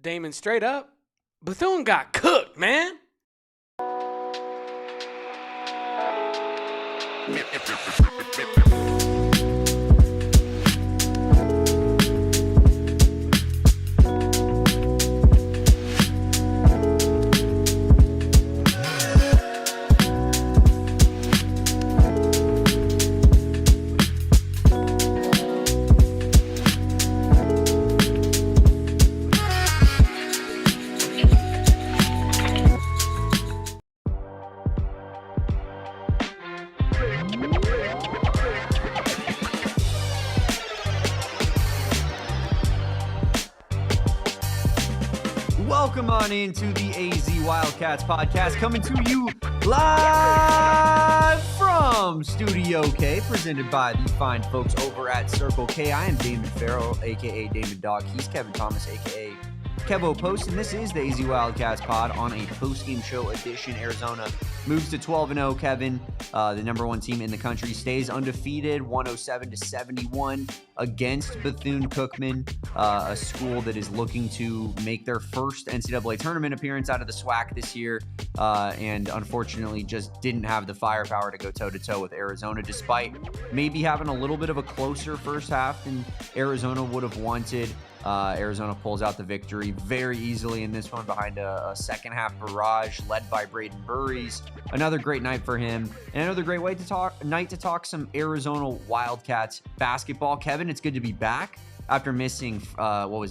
Damon, straight up, Bethune got cooked, man. Welcome on into the AZ Wildcats podcast, coming to you live from Studio K, presented by the fine folks over at Circle K. I am Damon Fairall, a.k.a. Damon Dog. He's Kevin Thomas, a.k.a. Kevo Post, and this is the AZ Wildcats pod on a post-game show edition. Arizona moves to 12-0. Kevin, the number one team in the country, stays undefeated, 107-71 against Bethune-Cookman, a school that is looking to make their first NCAA tournament appearance out of the SWAC this year, and unfortunately just didn't have the firepower to go toe-to-toe with Arizona, despite maybe having a little bit of a closer first half than Arizona would have wanted. Arizona pulls out the victory very easily in this one behind a second half barrage led by Brayden Burries. Another great night for him, and another great night to talk some Arizona Wildcats basketball. Kevin, it's good to be back after missing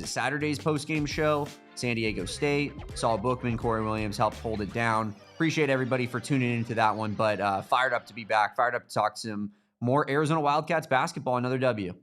Saturday's post-game show. San Diego State, Saul Bookman, Corey Williams helped hold it down. Appreciate everybody for tuning into that one, but fired up to be back, fired up to talk some more Arizona Wildcats basketball. Another W.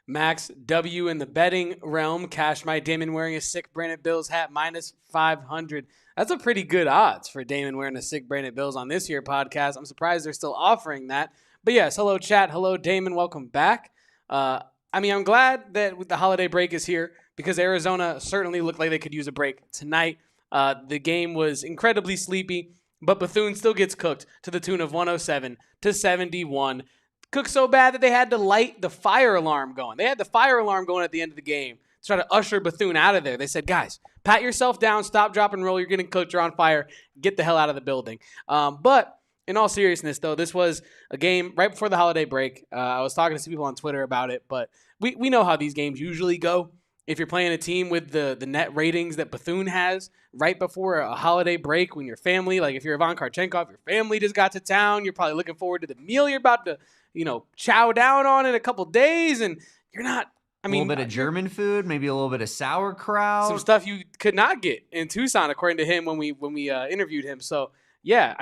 Max W in the betting realm. Cash my Damon wearing a sick Brandon Bills hat, minus 500. That's a pretty good odds for Damon wearing a sick Brandon Bills on this year podcast. I'm surprised they're still offering that. But yes, hello chat. Hello Damon. Welcome back. I'm glad that the holiday break is here because Arizona certainly looked like they could use a break tonight. The game was incredibly sleepy, but Bethune still gets cooked to the tune of 107-71. Cooked so bad that they had to light the fire alarm going. They had the fire alarm going at the end of the game to try to usher Bethune out of there. They said, guys, pat yourself down, stop, drop, and roll. You're getting cooked. You're on fire. Get the hell out of the building. But in all seriousness, though, this was a game right before the holiday break. I was talking to some people on Twitter about it, but we know how these games usually go. If you're playing a team with the net ratings that Bethune has right before a holiday break, when your family, like if you're Ivan Kharchenkov, your family just got to town, you're probably looking forward to the meal you're about to chow down on in a couple days, and you're not. A little bit of German food, maybe a little bit of sauerkraut. Some stuff you could not get in Tucson, according to him when we interviewed him. So, yeah,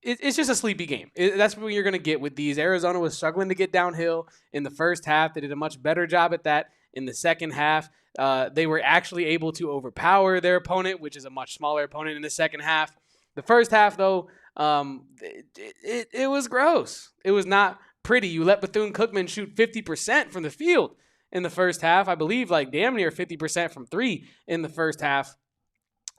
it's just a sleepy game. That's what you're going to get with these. Arizona was struggling to get downhill in the first half. They did a much better job at that in the second half. They were actually able to overpower their opponent, which is a much smaller opponent in the second half. The first half, though, it was gross. It was not pretty. You let Bethune-Cookman shoot 50% from the field in the first half. I believe like damn near 50% from three in the first half.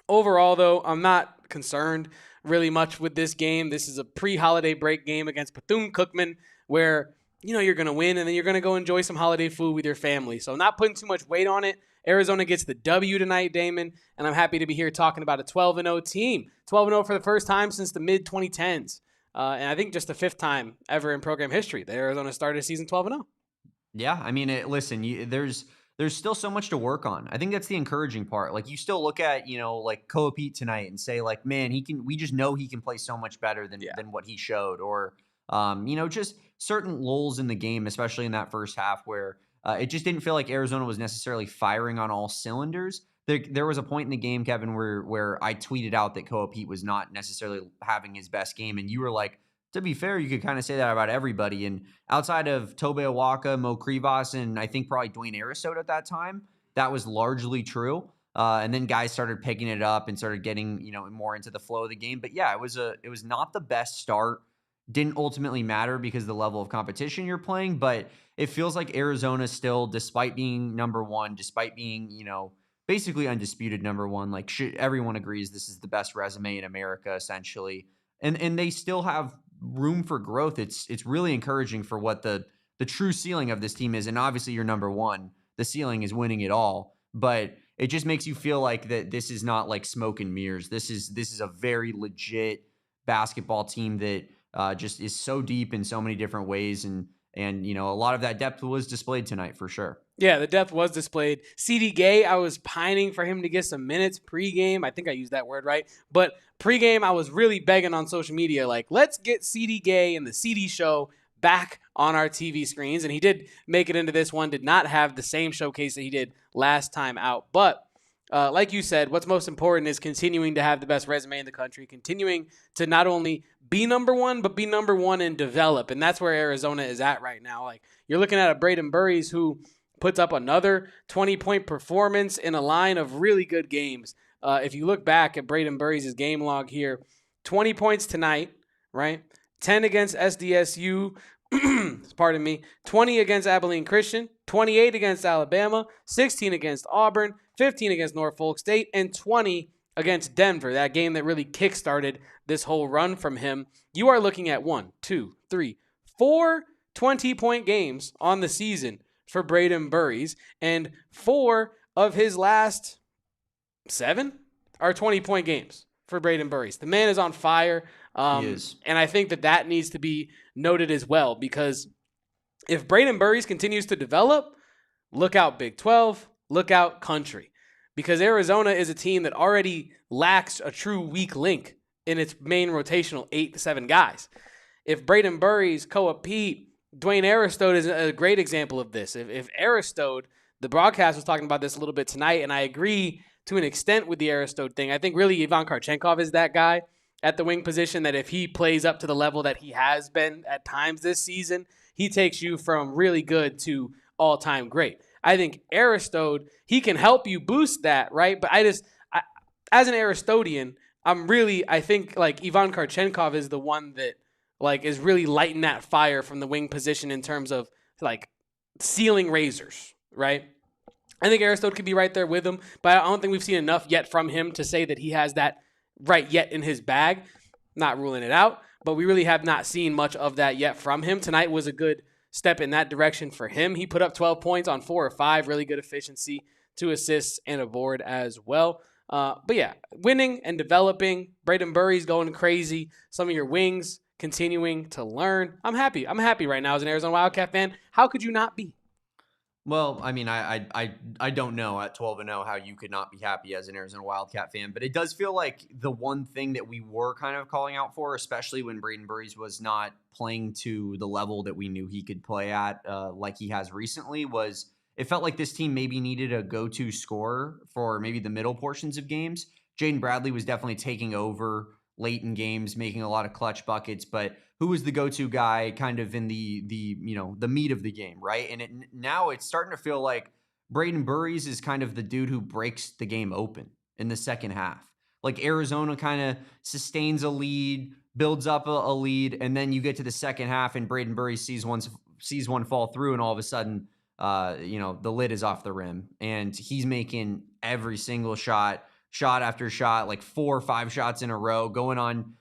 Overall, though, I'm not concerned really much with this game. This is a pre-holiday break game against Bethune-Cookman where, you're going to win and then you're going to go enjoy some holiday food with your family. So I'm not putting too much weight on it. Arizona gets the W tonight, Damon, and I'm happy to be here talking about a 12-0 team. 12-0 for the first time since the mid-2010s. And I think just the fifth time ever in program history that Arizona started a season 12-0. Yeah, there's still so much to work on. I think that's the encouraging part. Like you still look at, like Koa Peat tonight and say like, man, we just know he can play so much better than what he showed. Or, just certain lulls in the game, especially in that first half where it just didn't feel like Arizona was necessarily firing on all cylinders. There was a point in the game, Kevin, where I tweeted out that Koa Peat was not necessarily having his best game, and you were like, to be fair, you could kind of say that about everybody. And outside of Tobe, Awaka, Mo Krivas, and I think probably Dwayne Aristote at that time, that was largely true. And then guys started picking it up and started getting more into the flow of the game. But yeah, it was not the best start. Didn't ultimately matter because of the level of competition you're playing, but it feels like Arizona still, despite being number one, despite being basically undisputed number one, like everyone agrees this is the best resume in America essentially, and they still have room for growth. It's really encouraging for what the true ceiling of this team is. And obviously you're number one. The ceiling is winning it all. But it just makes you feel like that this is not like smoke and mirrors. This is a very legit basketball team that just is so deep in so many different ways. And a lot of that depth was displayed tonight for sure. Yeah, the depth was displayed. CD Gay, I was pining for him to get some minutes pregame. I think I used that word right. But pregame, I was really begging on social media, like, let's get CD Gay and the CD show back on our TV screens. And he did make it into this one, did not have the same showcase that he did last time out. But like you said, what's most important is continuing to have the best resume in the country, continuing to not only be number one, but be number one and develop. And that's where Arizona is at right now. Like, you're looking at a Brayden Burries who puts up another 20-point performance in a line of really good games. If you look back at Brayden Burries' game log here, 20 points tonight, right? 10 against SDSU, pardon me, 20 against Abilene Christian, 28 against Alabama, 16 against Auburn, 15 against Norfolk State, and 20 against Denver, that game that really kickstarted this whole run from him. You are looking at 1, 2, 3, 4 20-point games on the season for Brayden Burries, and 4 of his last 7 are 20-point games for Brayden Burries. The man is on fire, He is. and I think that needs to be noted as well, because if Brayden Burries continues to develop, look out Big 12, look out country, because Arizona is a team that already lacks a true weak link in its main rotational 8 to 7 guys. If Brayden Burries, Koa Peat, Dwayne Aristode is a great example of this. If Aristode, the broadcast was talking about this a little bit tonight, and I agree to an extent with the Aristode thing. I think really Ivan Kharchenkov is that guy at the wing position that if he plays up to the level that he has been at times this season, he takes you from really good to all-time great. I think Aristode, he can help you boost that, right? But as an Aristodian, I think like Ivan Kharchenkov is the one that like is really lighting that fire from the wing position in terms of like ceiling raisers, right? I think Aristode could be right there with him, but I don't think we've seen enough yet from him to say that he has that right yet in his bag. Not ruling it out, but we really have not seen much of that yet from him. Tonight was a good step in that direction for him. He put up 12 points on 4 or 5, really good efficiency, 2 assists and a board as well. But yeah, winning and developing, Brayden Burries going crazy, some of your wings continuing to learn. I'm happy. I'm happy right now as an Arizona Wildcat fan. How could you not be? Well, I mean, I don't know at 12-0 how you could not be happy as an Arizona Wildcat fan, but it does feel like the one thing that we were kind of calling out for, especially when Brayden Burries was not playing to the level that we knew he could play at like he has recently, was it felt like this team maybe needed a go-to scorer for maybe the middle portions of games. Jaden Bradley was definitely taking over late in games, making a lot of clutch buckets, but who was the go-to guy kind of in the meat of the game, right? And now it's starting to feel like Brayden Burries is kind of the dude who breaks the game open in the second half. Like Arizona kind of sustains a lead, builds up a lead, and then you get to the second half and Brayden Burries sees one fall through, and all of a sudden, the lid is off the rim, and he's making every single shot after shot, like 4 or 5 shots in a row, going on,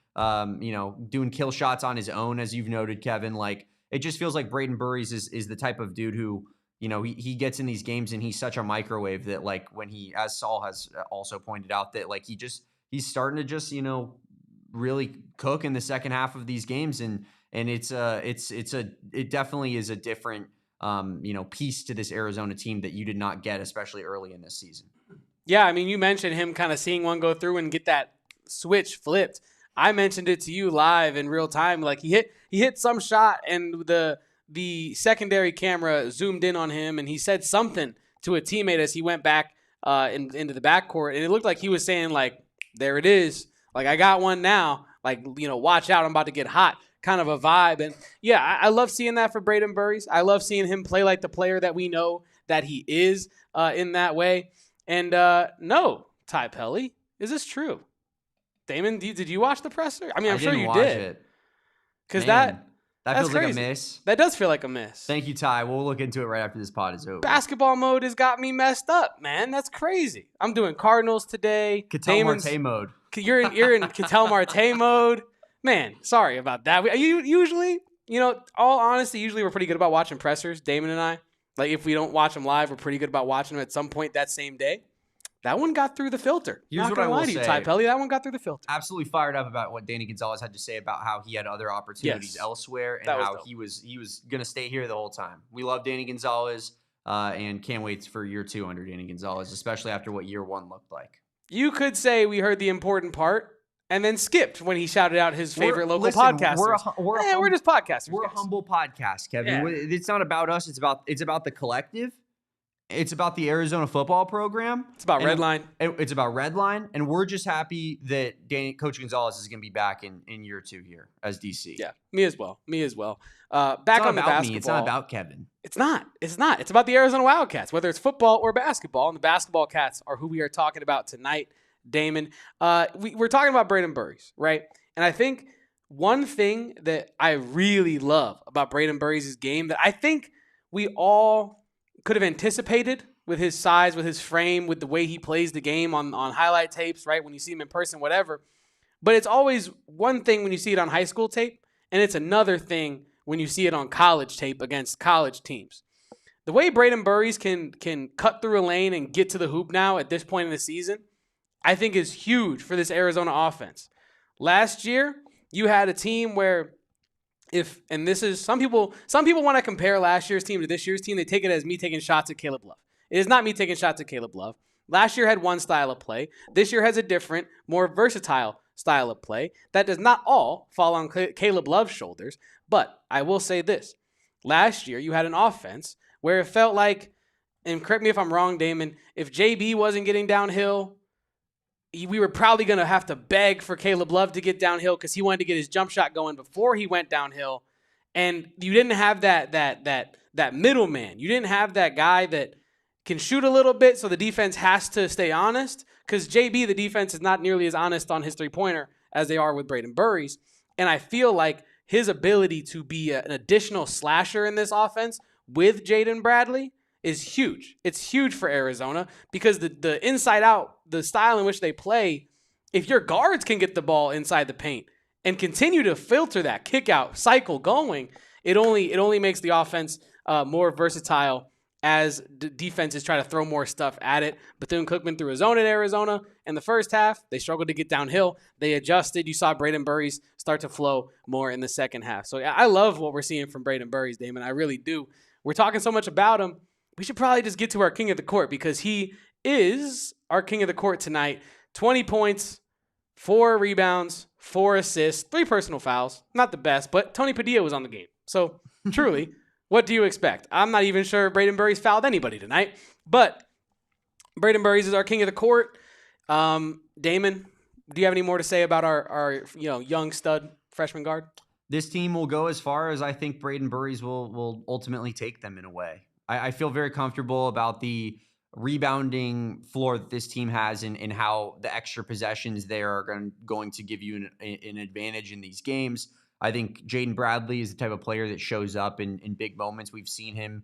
doing kill shots on his own, as you've noted, Kevin. Like, it just feels like Brayden Burries is the type of dude who, he gets in these games and he's such a microwave that, like, when he, as Saul has also pointed out, that like he's starting to just, really cook in the second half of these games, and it definitely is a different piece to this Arizona team that you did not get, especially early in this season. Yeah, I mean, you mentioned him kind of seeing one go through and get that switch flipped. I mentioned it to you live in real time. Like he hit some shot, and the secondary camera zoomed in on him, and he said something to a teammate as he went back into the backcourt, and it looked like he was saying, like, there it is. Like, I got one now. Like, watch out, I'm about to get hot. Kind of a vibe. And yeah, I love seeing that for Brayden Burries. I love seeing him play like the player that we know that he is in that way. And no, Ty Pelly, is this true? Damon, did you watch the presser? I mean, I'm sure you did. Because that feels crazy. Like a miss. That does feel like a miss. Thank you, Ty. We'll look into it right after this pod is over. Basketball mode has got me messed up, man. That's crazy. I'm doing Cardinals today. Ketel Marte mode. You're in Ketel Marte mode. Man, sorry about that. Usually, all honesty, usually we're pretty good about watching pressers, Damon and I. Like, if we don't watch them live, we're pretty good about watching them at some point that same day. that one got through the filter. Here's Not what gonna I will lie to you, say. Ty Pelly, that one got through the filter. Absolutely fired up about what Danny Gonzalez had to say about how he had other opportunities elsewhere and how dope. he was going to stay here the whole time. We love Danny Gonzalez and can't wait for year 2 under Danny Gonzalez, especially after what year 1 looked like. You could say we heard the important part and then skipped when he shouted out his favorite local podcasters. We're just podcasters. We're a humble podcast, Kevin. Yeah. It's not about us. It's about the collective. It's about the Arizona football program. It's about Redline. It's about Redline, and we're just happy that Coach Gonzalez is going to be back in year 2 here as DC. Yeah, me as well. Back on the basketball. It's not about Kevin. It's not. It's about the Arizona Wildcats, whether it's football or basketball. And the basketball cats are who we are talking about tonight, Damon. We're talking about Brayden Burries, right? And I think one thing that I really love about Brayden Burries' game that I think we all could have anticipated with his size, with his frame, with the way he plays the game on highlight tapes, right? When you see him in person, whatever. But it's always one thing when you see it on high school tape, and it's another thing when you see it on college tape against college teams. The way Brayden Burries can cut through a lane and get to the hoop now at this point in the season, I think is huge for this Arizona offense. Last year, you had a team where some people want to compare last year's team to this year's team. They take it as me taking shots at Caleb Love. It is not me taking shots at Caleb Love. Last year had one style of play. This year has a different, more versatile style of play. That does not all fall on Caleb Love's shoulders. But I will say this. Last year, you had an offense where it felt like, and correct me if I'm wrong, Damon, if JB wasn't getting downhill, we were probably going to have to beg for Caleb Love to get downhill because he wanted to get his jump shot going before he went downhill. And you didn't have that middleman. You didn't have that guy that can shoot a little bit, so the defense has to stay honest. Because JB, the defense, is not nearly as honest on his three-pointer as they are with Brayden Burries. And I feel like his ability to be an additional slasher in this offense with Jaden Bradley is huge. It's huge for Arizona because the inside out, the style in which they play, if your guards can get the ball inside the paint and continue to filter that kick out cycle going, it only makes the offense more versatile as the defenses try to throw more stuff at it. Bethune-Cookman threw a zone at Arizona in the first half. They struggled to get downhill. They adjusted. You saw Brayden Burries start to flow more in the second half. So I love what we're seeing from Brayden Burries, Damon. I really do. We're talking so much about him. We should probably just get to our king of the court because he is our king of the court tonight. 20 points, 4 rebounds, 4 assists, 3 personal fouls. Not the best, but Tony Padilla was on the game. So truly, what do you expect? I'm not even sure Brayden Burries fouled anybody tonight, but Brayden Burries is our king of the court. Damon, do you have any more to say about our young stud freshman guard? This team will go as far as I think Brayden Burries will ultimately take them in a way. I feel very comfortable about the rebounding floor that this team has and how the extra possessions there are going to give you an advantage in these games. I think Jaden Bradley is the type of player that shows up in big moments. We've seen him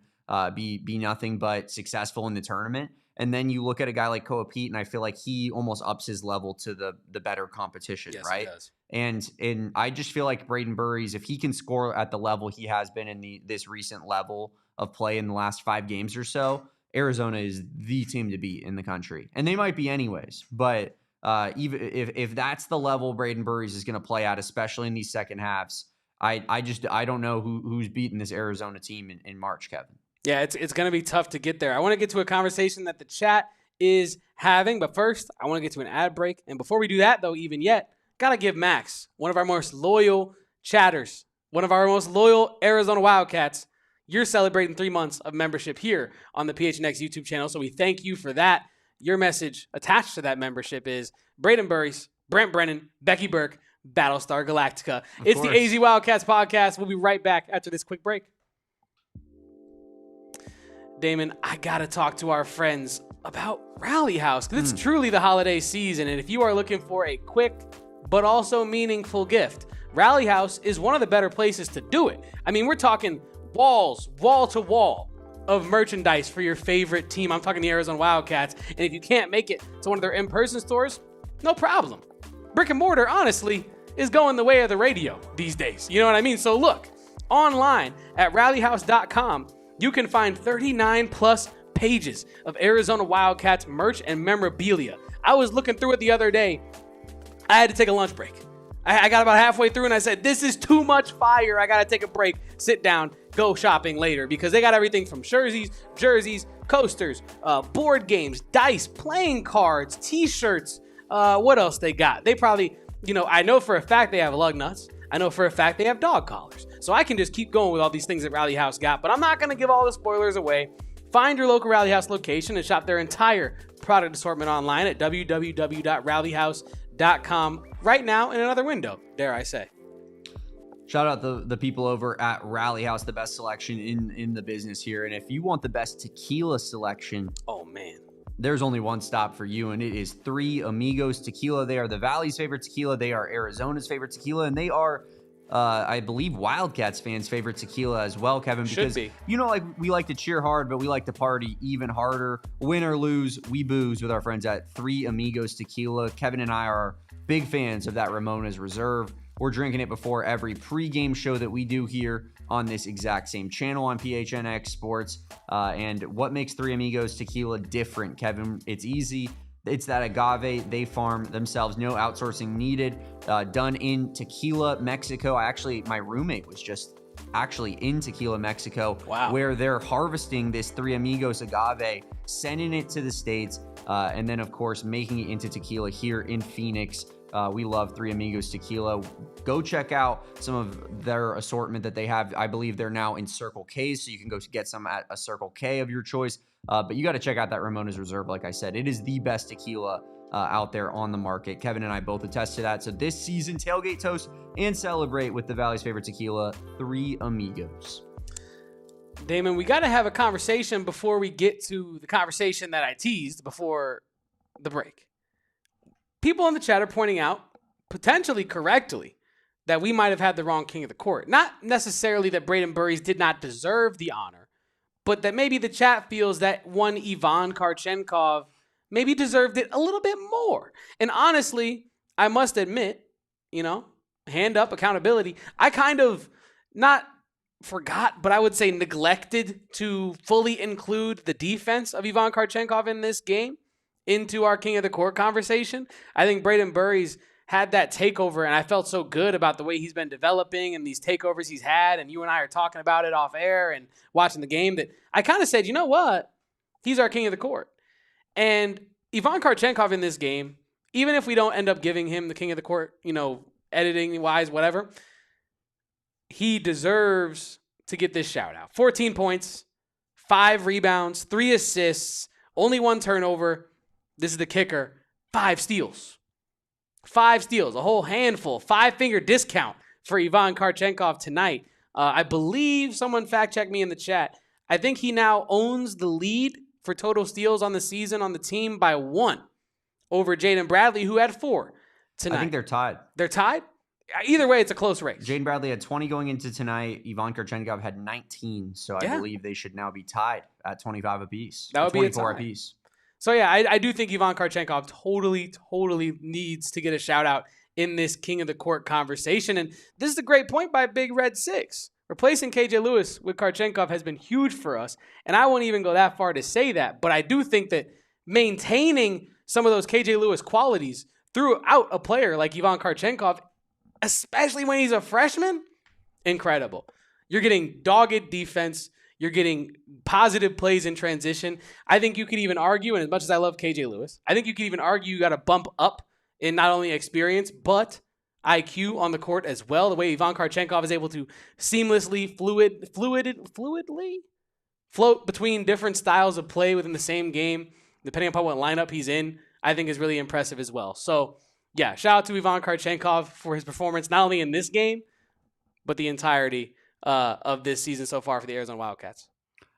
be nothing but successful in the tournament. And then you look at a guy like Koa Peat, and I feel like he almost ups his level to the better competition, yes, right? He does. And I just feel like Brayden Burries, if he can score at the level he has been in this recent level of play in the last 5 games or so, Arizona is the team to beat in the country. And they might be anyways. But even if that's the level Brayden Burries is going to play at, especially in these second halves, I don't know who's beating this Arizona team in March, Kevin. Yeah, it's going to be tough to get there. I want to get to a conversation that the chat is having, but first, I want to get to an ad break. And before we do that, though, even yet, got to give Max, one of our most loyal chatters, one of our most loyal Arizona Wildcats, you're celebrating 3 months of membership here on the PHNX YouTube channel, so we thank you for that. Your message attached to that membership is Brayden Burries, Brent Brennan, Becky Burke, Battlestar Galactica. It's the AZ Wildcats podcast. We'll be right back after this quick break. Damon, I got to talk to our friends about Rally House because it's truly the holiday season. And if you are looking for a quick but also meaningful gift, Rally House is one of the better places to do it. I mean, we're talking walls, wall to wall of merchandise for your favorite team. I'm talking the Arizona Wildcats. And if you can't make it to one of their in-person stores, no problem. Brick and mortar, honestly, is going the way of the radio these days. You know what I mean? So look, online at rallyhouse.com, you can find 39 plus pages of Arizona Wildcats merch and memorabilia. I was looking through it the other day. I had to take a lunch break. I got about halfway through and I said, this is too much fire. I got to take a break, sit down, go shopping later, because they got everything from jerseys, coasters, board games, dice, playing cards, t-shirts. What else they got? They probably, I know for a fact they have lug nuts. I know for a fact they have dog collars. So I can just keep going with all these things that Rally House got, but I'm not going to give all the spoilers away. Find your local Rally House location and shop their entire product assortment online at www.rallyhouse.com right now in another window, dare I say. Shout out the people over at Rally House, the best selection in the business here. And if you want the best tequila selection, oh man, there's only one stop for you, and it is Three Amigos Tequila. They are the Valley's favorite tequila. They are Arizona's favorite tequila, and they are, I believe, Wildcats fans' favorite tequila as well, Kevin. Because, we like to cheer hard, but we like to party even harder. Win or lose, we booze with our friends at Three Amigos Tequila. Kevin and I are big fans of that Ramona's Reserve. We're drinking it before every pregame show that we do here on this exact same channel on PHNX Sports. And what makes Three Amigos Tequila different, Kevin? It's easy. It's that agave they farm themselves. No outsourcing needed. Done in Tequila, Mexico. My roommate was just actually in Tequila, Mexico. Wow. Where they're harvesting this Three Amigos agave, sending it to the States, and then, of course, making it into tequila here in Phoenix. We love Three Amigos Tequila. Go check out some of their assortment that they have. I believe they're now in Circle K, so you can go get some at a Circle K of your choice. But you got to check out that Ramona's Reserve. Like I said, it is the best tequila out there on the market. Kevin and I both attest to that. So this season, tailgate, toast, and celebrate with the Valley's favorite tequila, Three Amigos. Damon, we got to have a conversation before we get to the conversation that I teased before the break. People in the chat are pointing out, potentially correctly, that we might have had the wrong king of the court. Not necessarily that Brayden Burries did not deserve the honor, but that maybe the chat feels that one Ivan Kharchenkov maybe deserved it a little bit more. And honestly, I must admit, hand up, accountability, I kind of not forgot, but I would say neglected to fully include the defense of Ivan Kharchenkov in this game into our king of the court conversation. I think Brayden Burries had that takeover, and I felt so good about the way he's been developing and these takeovers he's had, and you and I are talking about it off air and watching the game, that I kind of said, you know what? He's our king of the court. And Ivan Kharchenkov in this game, even if we don't end up giving him the king of the court, editing-wise, whatever, he deserves to get this shout-out. 14 points, 5 rebounds, 3 assists, only 1 turnover. This is the kicker. 5 steals. 5 steals. A whole handful. 5-finger discount for Ivan Kharchenkov tonight. I believe someone fact-checked me in the chat. I think he now owns the lead for total steals on the season on the team by 1 over Jaden Bradley, who had 4 tonight. I think they're tied. They're tied? Either way, it's a close race. Jaden Bradley had 20 going into tonight. Ivan Kharchenkov had 19. So I believe they should now be tied at 25 apiece. That would be 24 apiece. So, yeah, I do think Ivan Kharchenkov totally needs to get a shout-out in this King of the Court conversation. And this is a great point by Big Red 6. Replacing KJ Lewis with Kharchenkov has been huge for us. And I won't even go that far to say that. But I do think that maintaining some of those KJ Lewis qualities throughout a player like Ivan Kharchenkov, especially when he's a freshman, incredible. You're getting dogged defense. You're getting positive plays in transition. I think you could even argue, and as much as I love KJ Lewis, I think you could even argue you got to bump up in not only experience, but IQ on the court as well. The way Ivan Kharchenkov is able to seamlessly, fluidly float between different styles of play within the same game, depending upon what lineup he's in, I think is really impressive as well. So, yeah, shout out to Ivan Kharchenkov for his performance, not only in this game, but the entirety of this season so far for the Arizona Wildcats.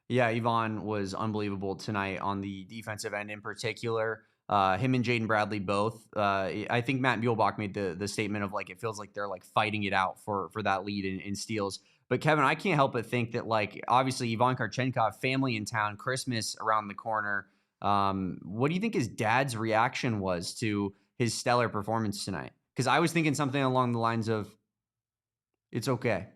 Yeah, Ivan was unbelievable tonight on the defensive end in particular. Him and Jaden Bradley both. I think Matt Muehlbach made the statement of it feels like they're fighting it out for that lead in steals. But Kevin, I can't help but think that obviously Ivan Kharchenkov, family in town, Christmas around the corner. What do you think his dad's reaction was to his stellar performance tonight? Because I was thinking something along the lines of, "It's okay."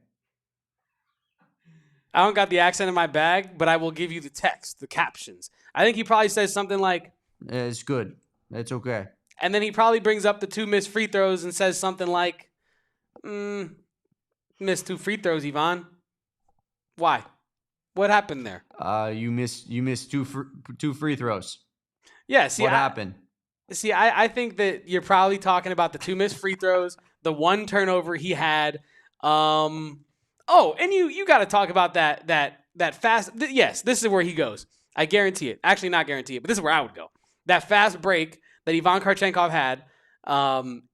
I don't got the accent in my bag, but I will give you the text, the captions. I think he probably says something like, It's good. It's okay. and then he probably brings up the 2 missed free throws and says something like, missed 2 free throws, Ivan. Why? What happened there? You missed two free throws. Yeah, see, what happened? See, I think that you're probably talking about the 2 missed free throws, the 1 turnover he had. And you got to talk about that fast. Yes, this is where he goes. I guarantee it. Actually, not guarantee it, but this is where I would go. That fast break that Ivan Kharchenkov had,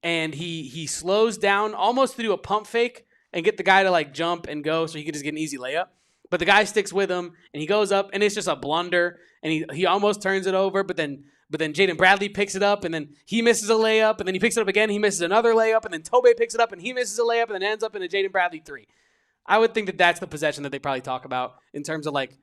and he slows down almost to do a pump fake and get the guy to like jump and go so he could just get an easy layup. But the guy sticks with him, and he goes up, and it's just a blunder, and he almost turns it over, but then Jaden Bradley picks it up, and then he misses a layup, and then he picks it up again, he misses another layup, and then Tobe picks it up, and he misses a layup, and then ends up in a Jaden Bradley 3. I would think that that's the possession that they probably talk about in terms of like,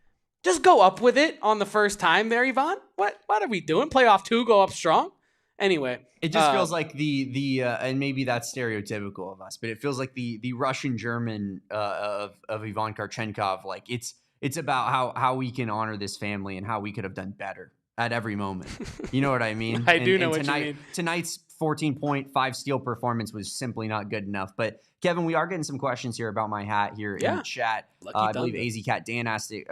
just go up with it on the first time there, Ivan. What are we doing? Play off 2, go up strong. Anyway, it just feels like the and maybe that's stereotypical of us, but it feels like the Russian German of Ivan Kharchenkov. Like it's about how we can honor this family and how we could have done better at every moment. You know what I mean? I do know what you mean. Tonight's 14.5 steal performance was simply not good enough. But Kevin, we are getting some questions here about my hat here in the chat. I believe AZ Cat Dan asked it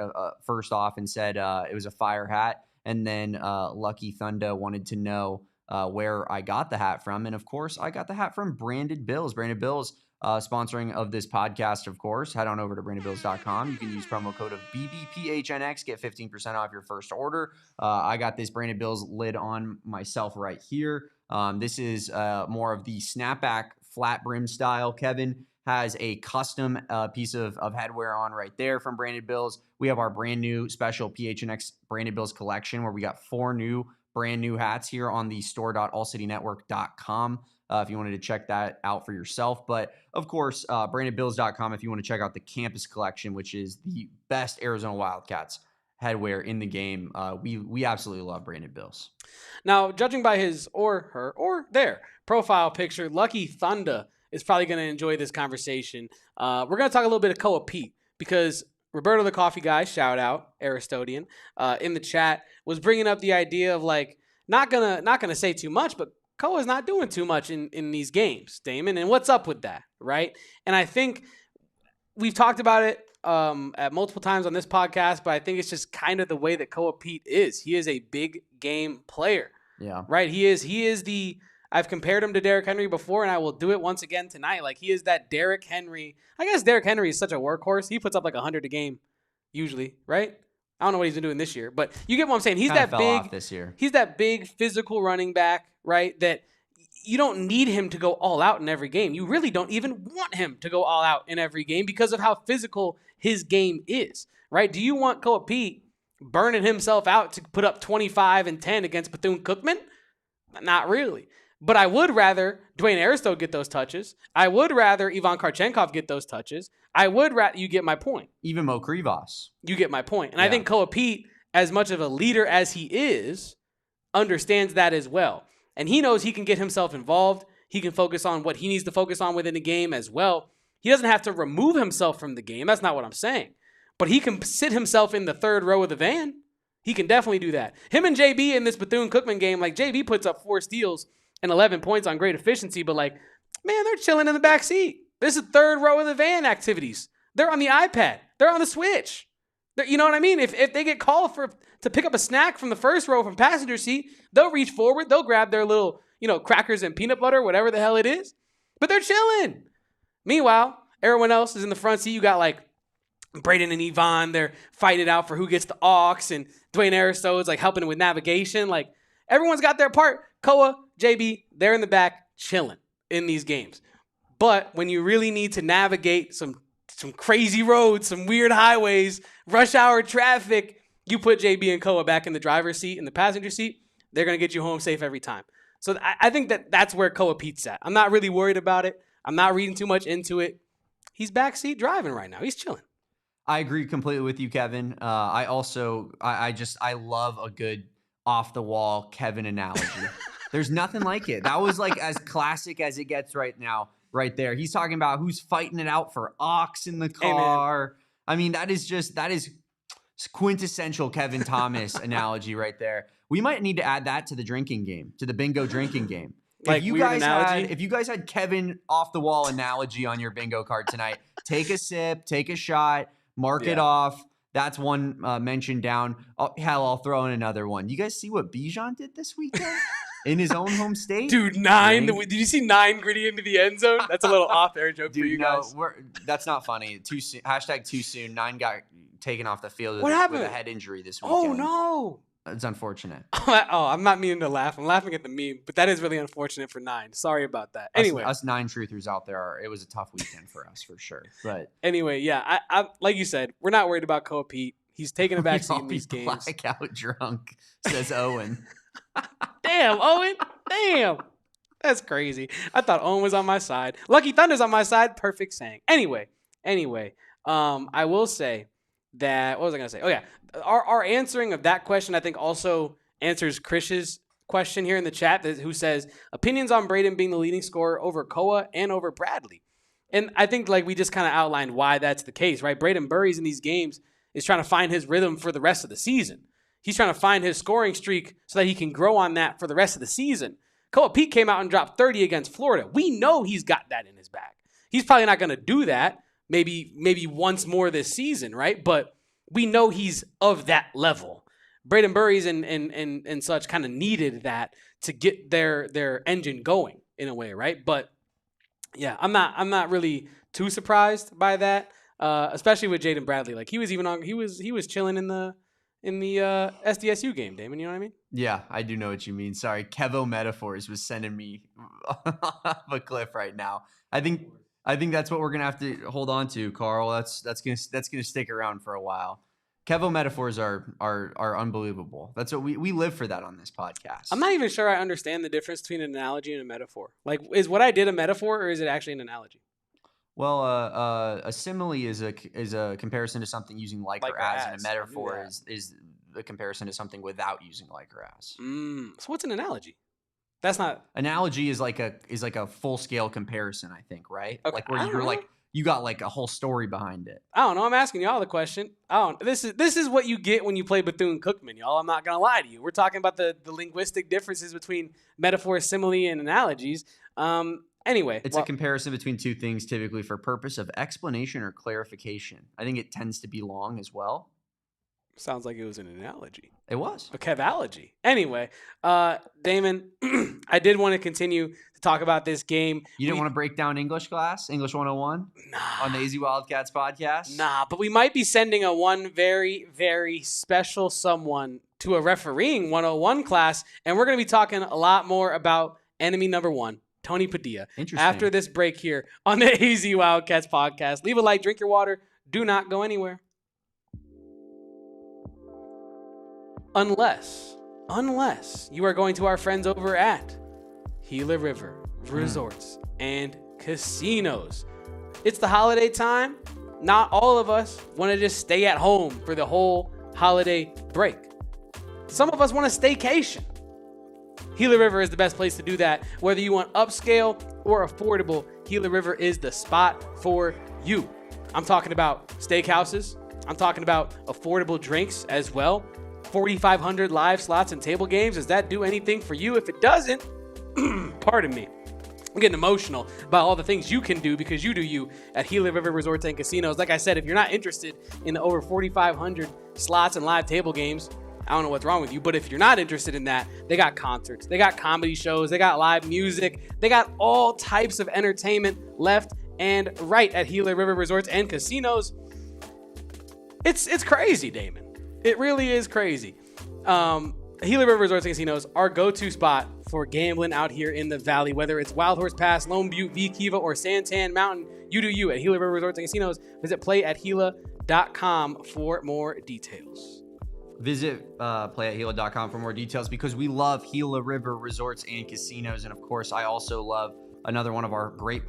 first off and said it was a fire hat, and then Lucky Thunder wanted to know where I got the hat from. And of course, I got the hat from Branded Bills. Branded Bills, sponsoring of this podcast, of course. Head on over to brandedbills.com. You can use promo code of BBPHNX, get 15% off your first order. I got this Branded Bills lid on myself right here. This is more of the snapback flat brim style. Kevin has a custom piece of headwear on right there from Branded Bills. We have our brand new special PHNX Branded Bills collection where we got 4 brand new hats here on the store.allcitynetwork.com if you wanted to check that out for yourself. But of course, brandedbills.com if you want to check out the campus collection, which is the best Arizona Wildcats headwear in the game. We absolutely love Branded Bills. Now, judging by his or her or their profile picture, Lucky Thunder is probably going to enjoy this conversation. We're going to talk a little bit of Koa Peat because Roberto the Coffee Guy, shout out, Aristodian, in the chat was bringing up the idea of like not gonna say too much, but Koa's not doing too much in these games, Damon. And what's up with that, right? And I think we've talked about it at multiple times on this podcast, but I think it's just kind of the way that Koa Peat is. He is a big game player. Yeah. Right? He is the I've compared him to Derrick Henry before, and I will do it once again tonight. Like, he is that Derrick Henry. I guess Derrick Henry is such a workhorse. He puts up like 100 a game usually, right? I don't know what he's been doing this year, but you get what I'm saying. He's that big this year. He's that big physical running back, right? That you don't need him to go all out in every game. You really don't even want him to go all out in every game because of how physical his game is, right? Do you want Koa Peat burning himself out to put up 25 and 10 against Bethune-Cookman? Not really. But I would rather Dwayne Aristotle get those touches. I would rather Ivan Kharchenkov get those touches. I would rather, you get my point. Even Mo Krivas. You get my point. And I think Koa Peat, as much of a leader as he is, understands that as well. And he knows he can get himself involved. He can focus on what he needs to focus on within the game as well. He doesn't have to remove himself from the game. That's not what I'm saying. But he can sit himself in the third row of the van. He can definitely do that. Him and JB in this Bethune-Cookman game, like JB puts up 4 steals and 11 points on great efficiency, but like, man, they're chilling in the back seat. This is third row of the van activities. They're on the iPad. They're on the Switch. You know what I mean? If they get called to pick up a snack from the first row from passenger seat, they'll reach forward. They'll grab their little, crackers and peanut butter, whatever the hell it is. But they're chilling. Meanwhile, everyone else is in the front seat. You got like Brayden and Ivan. They're fighting it out for who gets the aux, and Dwayne Aristotle is like helping with navigation. Like, everyone's got their part. Koa, JB, they're in the back chilling in these games. But when you really need to navigate some crazy roads, some weird highways, rush hour traffic, you put JB and Koa back in the driver's seat, in the passenger seat, they're going to get you home safe every time. So I think that's where Koa Peat's at. I'm not really worried about it. I'm not reading too much into it. He's backseat driving right now. He's chilling. I agree completely with you, Kevin. I love a good off-the-wall Kevin analogy. There's nothing like it. That was like as classic as it gets right now, right there. He's talking about who's fighting it out for aux in the car. I mean, that is quintessential Kevin Thomas analogy right there. We might need to add that to the drinking game, to the bingo drinking game. Like If you guys had Kevin off the wall analogy on your bingo card tonight, take a sip, take a shot, mark it off. That's one mention down. I'll throw in another one. You guys see what Bijan did this weekend in his own home state? Dude, 9. Did you see 9 gritty into the end zone? That's a little off-air joke for you guys. That's not funny. Too soon. #too soon. 9 got taken off the field with a head injury this weekend. Oh, no. It's unfortunate. I'm not meaning to laugh. I'm laughing at the meme, but that is really unfortunate for 9. Sorry about that. Anyway. Us 9 truthers out there, it was a tough weekend for us, for sure. But anyway, yeah, I like you said, we're not worried about Koa Peat. He's taking a back seat in these games. Blackout drunk, says Owen. Damn, Owen. Damn. That's crazy. I thought Owen was on my side. Lucky Thunder's on my side. Perfect saying. Anyway, I will say that, what was I going to say? Oh, yeah. Our answering of that question, I think, also answers Krish's question here in the chat, who says, opinions on Brayden being the leading scorer over Koa and over Bradley. And I think we just kind of outlined why that's the case, right? Brayden Burries in these games is trying to find his rhythm for the rest of the season. He's trying to find his scoring streak so that he can grow on that for the rest of the season. Koa Peat came out and dropped 30 against Florida. We know he's got that in his bag. He's probably not going to do that maybe once more this season, right? But we know he's of that level. Brayden Burries and such kind of needed that to get their engine going in a way, right? But yeah, I'm not really too surprised by that, especially with Jaden Bradley. He was chilling in the SDSU game, Damon. You know what I mean? Yeah, I do know what you mean. Sorry, Kevo Metaphors was sending me off a cliff right now. I think that's what we're gonna have to hold on to, Carl. That's gonna stick around for a while. Kevo metaphors are unbelievable. That's what we live for that on this podcast. I'm not even sure I understand the difference between an analogy and a metaphor. Is what I did a metaphor or is it actually an analogy? Well, a simile is a comparison to something using like or as, and a metaphor is the comparison to something without using like or as. So what's an analogy? That's not analogy is like a full scale comparison, I think, right? Okay. Where you got a whole story behind it. I don't know. I'm asking y'all the question. This is what you get when you play Bethune-Cookman, y'all. I'm not gonna lie to you. We're talking about the linguistic differences between metaphor, simile, and analogies. Anyway, it's a comparison between two things, typically for purpose of explanation or clarification. I think it tends to be long as well. Sounds like it was an analogy. It was. A Kevology. Anyway, Damon, I did want to continue to talk about this game. You didn't want to break down English class, English 101? Nah. On the AZ Wildcats podcast? Nah, but we might be sending one very, very special someone to a refereeing 101 class, and we're going to be talking a lot more about enemy number 1, Tony Padilla. Interesting. After this break here on the AZ Wildcats podcast. Leave a like, drink your water. Do not go anywhere. Unless you are going to our friends over at Gila River Resorts and Casinos. It's the holiday time. Not all of us want to just stay at home for the whole holiday break. Some of us want a staycation. Gila River is the best place to do that. Whether you want upscale or affordable, Gila River is the spot for you. I'm talking about steakhouses. I'm talking about affordable drinks as well. 4,500 live slots and table games. Does that do anything for you? If it doesn't, pardon me, I'm getting emotional about all the things you can do because you do you at Gila River Resorts and Casinos. Like I said, if you're not interested in the over 4,500 slots and live table games, I don't know what's wrong with you, but if you're not interested in that, they got concerts, they got comedy shows, they got live music, they got all types of entertainment left and right at Gila River Resorts and Casinos. It's crazy, Damon. It really is crazy. Gila River Resorts and Casinos, our go-to spot for gambling out here in the valley, whether it's Wild Horse Pass, Lone Butte, V Kiva, or Santan Mountain. You do you at Gila River Resorts and Casinos. Visit playatgila.com for more details. Visit playatgila.com for more details because we love Gila River Resorts and Casinos. And of course, I also love another one of our great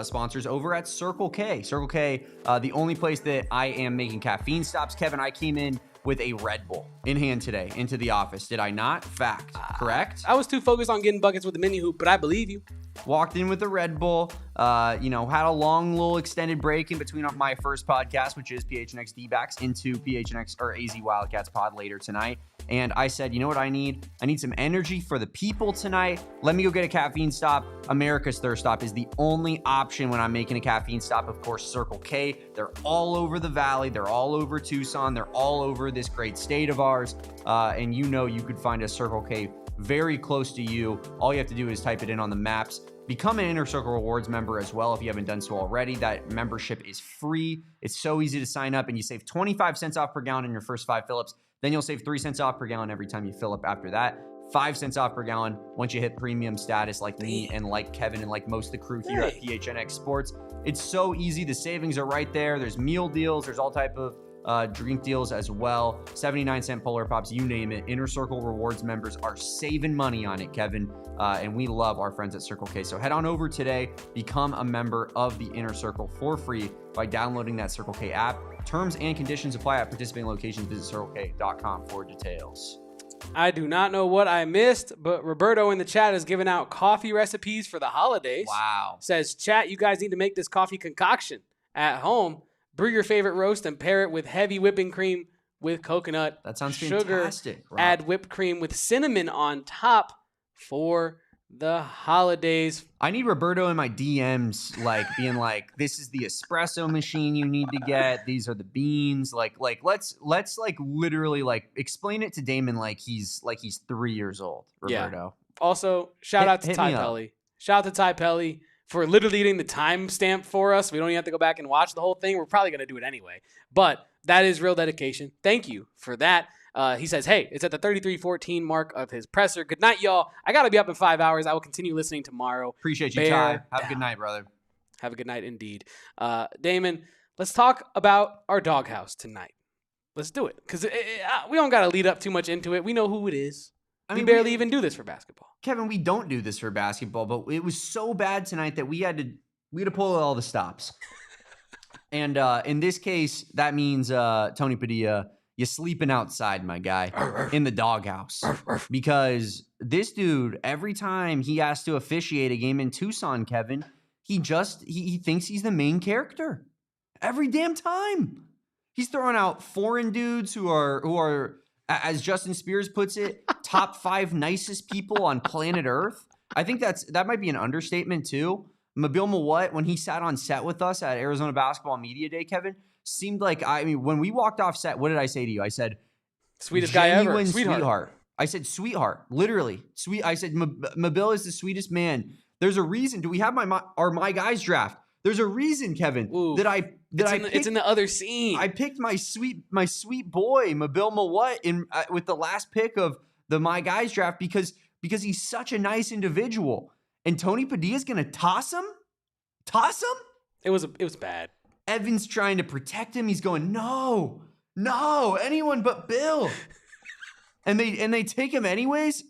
sponsors over at Circle K. Circle K, the only place that I am making caffeine stops. Kevin, I came in with a Red Bull in hand today into the office. Did I not? Fact. Correct? I was too focused on getting buckets with the mini hoop, but I believe you. Walked in with a Red Bull, had a long little extended break in between my first podcast, which is PHNX D-backs, into PHNX or AZ Wildcats pod later tonight. And I said, you know what I need? I need some energy for the people tonight. Let me go get a caffeine stop. America's Thirst Stop is the only option when I'm making a caffeine stop. Of course, Circle K. They're all over the valley. They're all over Tucson. They're all over this great state of ours. And you could find a Circle K very close to you. All you have to do is type it in on the maps. Become an Inner Circle Rewards member as well if you haven't done so already. That membership is free. It's so easy to sign up, and you save 25 cents off per gallon in your first 5 fill-ups. Then you'll save 3 cents off per gallon every time you fill up after that. 5 cents off per gallon once you hit premium status like me and like Kevin and like most of the crew here at PHNX Sports. It's so easy. The savings are right there. There's meal deals. There's all type of drink deals as well. 79-cent Polar Pops, you name it. Inner Circle Rewards members are saving money on it, Kevin. And we love our friends at Circle K. So head on over today. Become a member of the Inner Circle for free by downloading that Circle K app. Terms and conditions apply at participating locations. Visit circlek.com for details. I do not know what I missed, but Roberto in the chat is giving out coffee recipes for the holidays. Wow. Says, chat, you guys need to make this coffee concoction at home. Brew your favorite roast and pair it with heavy whipping cream with coconut. That sounds sugar. fantastic. Rob. Add whipped cream with cinnamon on top for the holidays. I need Roberto in my DMs, being like, "This is the espresso machine you need to get. These are the beans." Let's literally explain it to Damon like he's 3 years old. Roberto. Yeah. Also, shout out to Ty Pelly. Shout out to Ty Pelly for literally getting the timestamp for us. We don't even have to go back and watch the whole thing. We're probably going to do it anyway. But that is real dedication. Thank you for that. He says, hey, it's at the 33:14 mark of his presser. Good night, y'all. I got to be up in 5 hours. I will continue listening tomorrow. Appreciate you, Ty. Have a good night, brother. Have a good night indeed. Damon, let's talk about our doghouse tonight. Let's do it. Because we don't got to lead up too much into it. We know who it is. We barely even do this for basketball. Kevin, we don't do this for basketball, but it was so bad tonight that we had to pull all the stops. And in this case, that means Tony Padilla, you're sleeping outside, my guy, in the doghouse. Because this dude, every time he has to officiate a game in Tucson, Kevin, he thinks he's the main character. Every damn time. He's throwing out foreign dudes who are, as Justin Spears puts it, top 5 nicest people on planet Earth. I think that might be an understatement too. Mobile Mawut, when he sat on set with us at Arizona Basketball Media Day, Kevin, seemed like, when we walked off set, what did I say to you? I said, sweetest guy ever. Sweetheart. I said, sweetheart, literally. Sweet. I said, Mobile is the sweetest man. There's a reason. Do we have our My Guys draft? There's a reason, Kevin, it's in the other scene. I picked my sweet boy, Mobile Mawut, with the last pick of the My Guys draft because he's such a nice individual. And Tony Padilla's gonna toss him? It was bad. Evan's trying to protect him. He's going, no, anyone but Bill. and they take him anyways.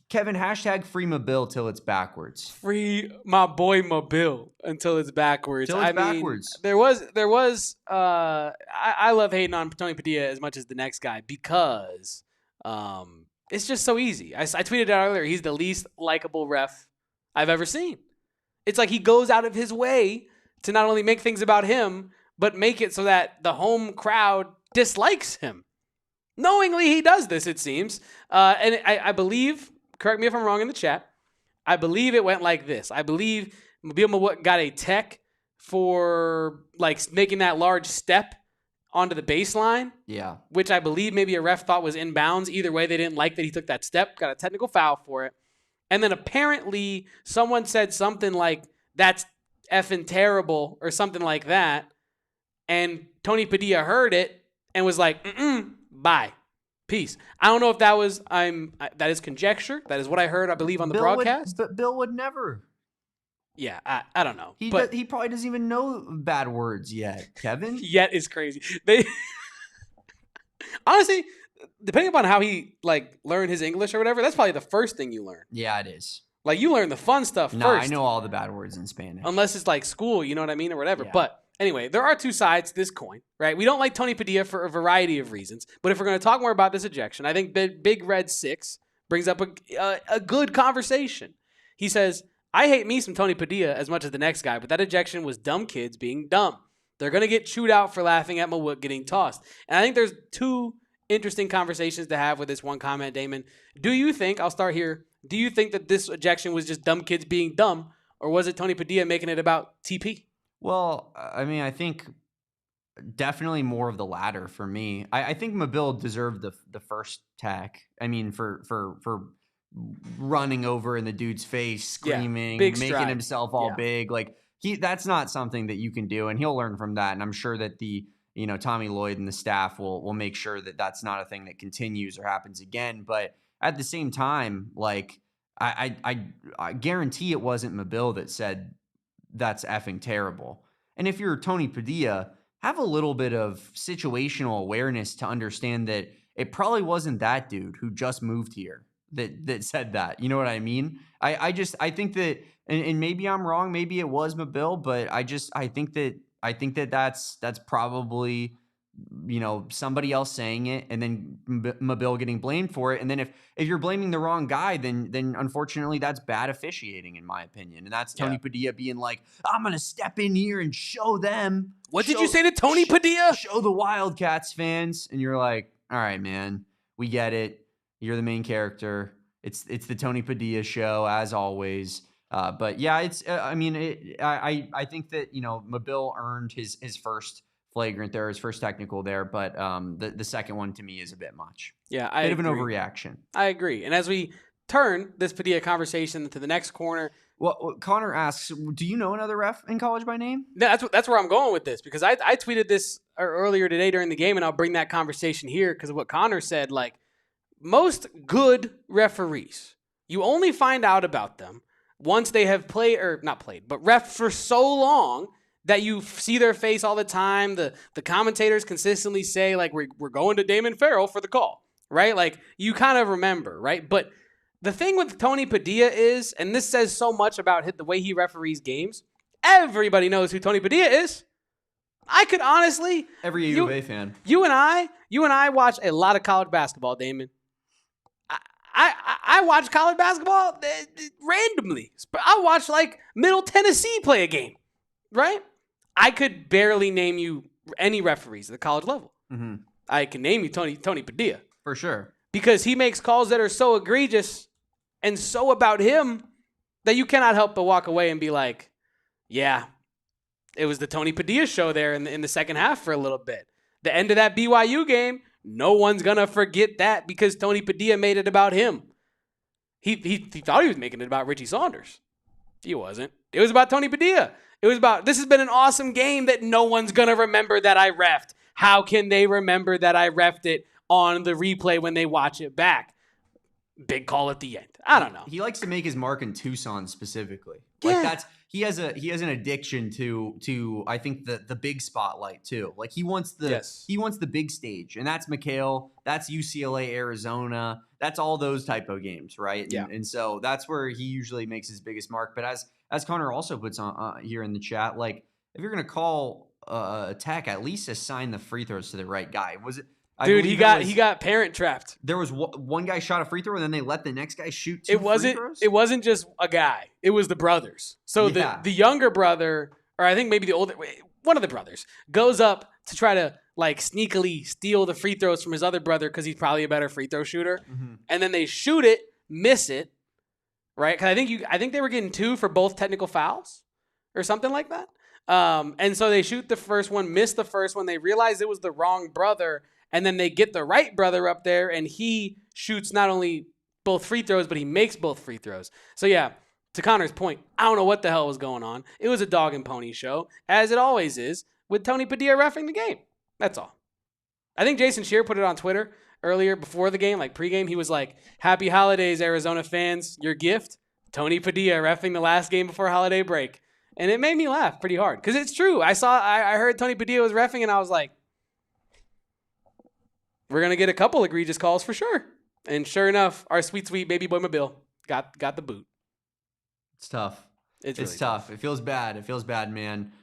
Kevin, hashtag free Mobile till it's backwards. Free my boy Mobile until it's backwards. Backwards. There was I love hating on Tony Padilla as much as the next guy because it's just so easy. I tweeted it out earlier. He's the least likable ref I've ever seen. It's like he goes out of his way to not only make things about him, but make it so that the home crowd dislikes him. Knowingly, he does this, it seems. And I believe, correct me if I'm wrong in the chat, I believe it went like this. I believe Mobile Mawut got a tech for making that large step onto the baseline. Yeah. Which I believe maybe a ref thought was inbounds. Either way, they didn't like that he took that step, got a technical foul for it. And then apparently someone said something like, that's effing terrible or something like that. And Tony Padilla heard it and was like, bye. Peace. I don't know if that was, that is conjecture. That is what I heard, I believe, on the broadcast. But Bill would never. Yeah, I don't know. He probably doesn't even know bad words yet, Kevin. Yet is crazy. Honestly, depending upon how he learned his English or whatever, that's probably the first thing you learn. Yeah, it is. You learn the fun stuff first. I know all the bad words in Spanish. Unless it's school, you know what I mean, or whatever. Yeah. But anyway, there are two sides to this coin, right? We don't like Tony Padilla for a variety of reasons. But if we're going to talk more about this ejection, I think Big Red 6 brings up a good conversation. He says, I hate me some Tony Padilla as much as the next guy, but that ejection was dumb kids being dumb. They're going to get chewed out for laughing at Mawook getting tossed. And I think there's two interesting conversations to have with this one comment, Damon. Do you think, I'll start here, do you think that this ejection was just dumb kids being dumb, or was it Tony Padilla making it about TP? Well, I mean, I think definitely more of the latter for me. I think Mabil deserved the first tack. I mean, for running over in the dude's face, screaming, making himself all big. Like, that's not something that you can do, and he'll learn from that. And I'm sure that Tommy Lloyd and the staff will make sure that that's not a thing that continues or happens again. But at the same time, like, I guarantee it wasn't Mabil that said that's effing terrible. And if you're Tony Padilla, have a little bit of situational awareness to understand that it probably wasn't that dude who just moved here that said that. You know what I mean? I think that, and maybe I'm wrong, maybe it was Mabil, but I think that that's probably, somebody else saying it, and then Mabil getting blamed for it. And then if you're blaming the wrong guy, then unfortunately that's bad officiating, in my opinion. And that's Tony Padilla being like, I'm going to step in here and show them. What did you say to Tony Padilla? Show the Wildcats fans. And you're like, all right, man, we get it. You're the main character. It's the Tony Padilla show, as always. But yeah, it's. I think that Mabil earned his first flagrant there, his first technical there, but the second one to me is a bit much. Yeah, bit of an overreaction. I agree. And as we turn this Padilla conversation to the next corner, well, Connor asks, do you know another ref in college by name? That's where I'm going with this, because I tweeted this earlier today during the game, and I'll bring that conversation here because of what Connor said. Like, most good referees, you only find out about them once they have ref for so long that you see their face all the time. The commentators consistently say, like, we're going to Damon Fairall for the call, right? Like, you kind of remember, right? But the thing with Tony Padilla is, and this says so much about the way he referees games, everybody knows who Tony Padilla is. I could honestly... Every U of A fan. You and I watch a lot of college basketball, Damon. I watch college basketball randomly. I watch, like, Middle Tennessee play a game, right? I could barely name you any referees at the college level. Mm-hmm. I can name you Tony Padilla. For sure. Because he makes calls that are so egregious and so about him that you cannot help but walk away and be like, yeah, it was the Tony Padilla show there in the second half for a little bit. The end of that BYU game, no one's going to forget that because Tony Padilla made it about him. He thought he was making it about Richie Saunders. He wasn't. It was about Tony Padilla. It was about, this has been an awesome game that no one's going to remember that I reffed. How can they remember that I reffed it on the replay when they watch it back? Big call at the end. I don't know. He likes to make his mark in Tucson specifically. Yeah. Like he has an addiction to I think the big spotlight too. Like he wants the big stage, and that's McHale, that's UCLA, Arizona, that's all those type of games, right? Yeah. And so that's where he usually makes his biggest mark. But as Connor also puts on here in the chat, like, if you're gonna call a tech, at least assign the free throws to the right guy. Was it? Dude, he got parent trapped. There was one guy shot a free throw, and then they let the next guy shoot two free throws? It wasn't just a guy. It was the brothers. So the younger brother, or I think maybe the older, one of the brothers, goes up to try to, like, sneakily steal the free throws from his other brother because he's probably a better free throw shooter. Mm-hmm. And then they shoot it, miss it, right? Because I think they were getting 2 for both technical fouls or something like that. And so they shoot the first one, miss the first one. They realize it was the wrong brother. And then they get the right brother up there, and he shoots not only both free throws, but he makes both free throws. So, yeah, to Connor's point, I don't know what the hell was going on. It was a dog and pony show, as it always is, with Tony Padilla reffing the game. That's all. I think Jason Shear put it on Twitter earlier before the game, like pregame. He was like, happy holidays, Arizona fans. Your gift, Tony Padilla reffing the last game before holiday break. And it made me laugh pretty hard because it's true. I heard Tony Padilla was reffing, and I was like, we're going to get a couple egregious calls for sure. And sure enough, our sweet baby boy Mabil got the boot. It's tough. It's really tough. It feels bad. It feels bad, man.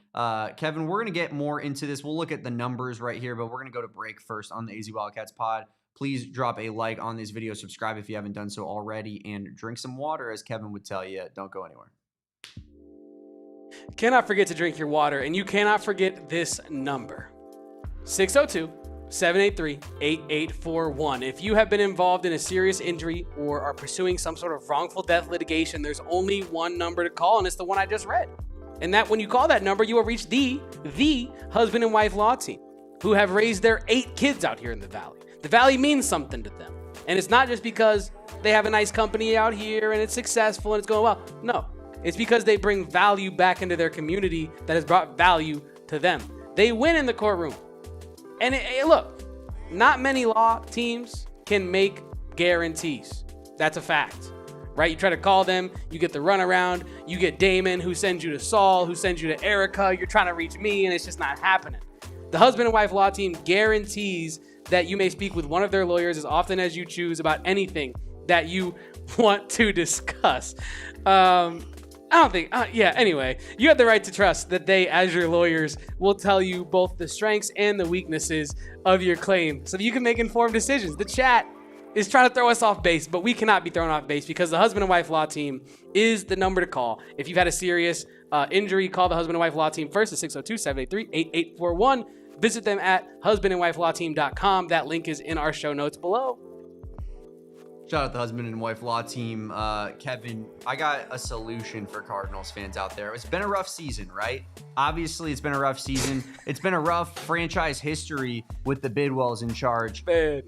Kevin, we're going to get more into this. We'll look at the numbers right here, but we're going to go to break first on the AZ Wildcats pod. Please drop a like on this video, subscribe if you haven't done so already, and drink some water, as Kevin would tell you. Don't go anywhere. Cannot forget to drink your water, and you cannot forget this number. 602-783-8841. If you have been involved in a serious injury or are pursuing some sort of wrongful death litigation, there's only one number to call, and it's the one I just read. And that when you call that number, you will reach the husband and wife law team who have raised their 8 kids out here in the Valley. The Valley means something to them. And it's not just because they have a nice company out here and it's successful and it's going well. No, it's because they bring value back into their community that has brought value to them. They win in the courtroom. And look, not many law teams can make guarantees. That's a fact, right? You try to call them, you get the runaround, you get Damon who sends you to Saul, who sends you to Erica. You're trying to reach me and it's just not happening. The husband and wife law team guarantees that you may speak with one of their lawyers as often as you choose about anything that you want to discuss. Anyway, you have the right to trust that they, as your lawyers, will tell you both the strengths and the weaknesses of your claim so that you can make informed decisions. The chat is trying to throw us off base, but we cannot be thrown off base because the husband and wife law team is the number to call. If you've had a serious injury, call the husband and wife law team first at 602-783-8841. Visit them at husbandandwifelawteam.com. That link is in our show notes below. Shout out the husband and wife law team. Kevin, I got a solution for Cardinals fans out there. It's been a rough season, right? Obviously, it's been a rough season. It's been a rough franchise history with the Bidwells in charge. Man.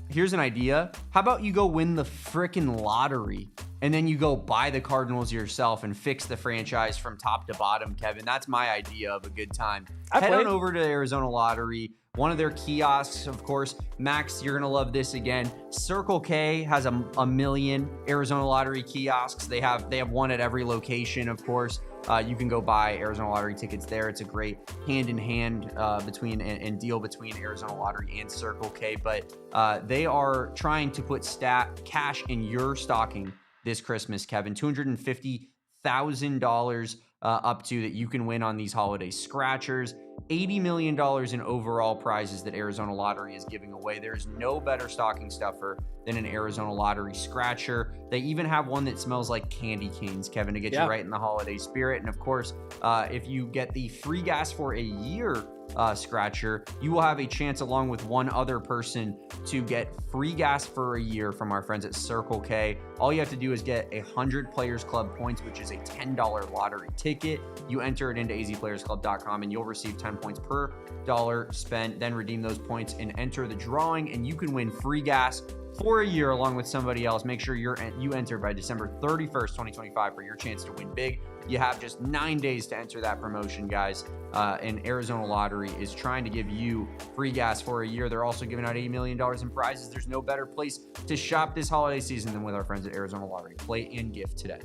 Here's an idea. How about you go win the frickin' lottery and then you go buy the Cardinals yourself and fix the franchise from top to bottom, Kevin? That's my idea of a good time. Head on over to the Arizona Lottery. One of their kiosks, of course. Max, you're going to love this again. Circle K has a million Arizona Lottery kiosks. They have one at every location, of course. You can go buy Arizona Lottery tickets there. It's a great hand-in-hand and deal between Arizona Lottery and Circle K. But they are trying to put cash in your stocking this Christmas, Kevin. $250,000 up to that you can win on these holiday scratchers. $80 million in overall prizes that Arizona Lottery is giving away. There's no better stocking stuffer than an Arizona Lottery scratcher. They even have one that smells like candy canes, Kevin, to get you right in the holiday spirit. And of course, if you get the free gas for a year scratcher, you will have a chance along with one other person to get free gas for a year from our friends at Circle K. All you have to do is get 100 Players Club points, which is a $10 lottery ticket. You enter it into azplayersclub.com and you'll receive 10 points per dollar spent, then redeem those points and enter the drawing, and you can win free gas for a year along with somebody else. Make sure you enter by December 31st, 2025 for your chance to win big. You have just 9 days to enter that promotion, guys. And Arizona Lottery is trying to give you free gas for a year. They're also giving out $80 million in prizes. There's no better place to shop this holiday season than with our friends at Arizona Lottery. Play and gift today.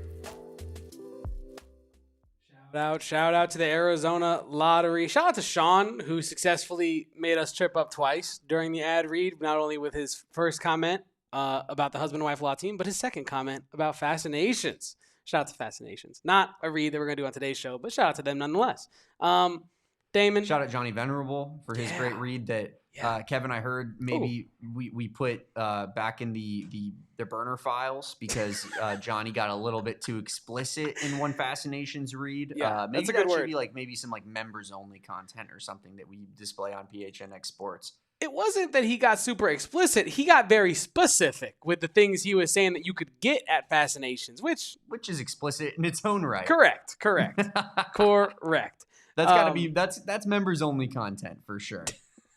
Shout out to the Arizona Lottery. Shout out to Sean, who successfully made us trip up twice during the ad read, not only with his first comment about the husband and wife law team, but his second comment about Fascinations. Shout out to Fascinations. Not a read that we're going to do on today's show, but shout out to them nonetheless. Damon. Shout out Johnny Venerable for his great read that Kevin, I heard maybe we put back in the burner files because Johnny got a little bit too explicit in one Fascinations read. Yeah, maybe that's a good word. Should be some members only content or something that we display on PHNX Sports. It wasn't that he got super explicit. He got very specific with the things he was saying that you could get at Fascinations, which is explicit in its own right. Correct. Correct. That's got to be that's members only content for sure.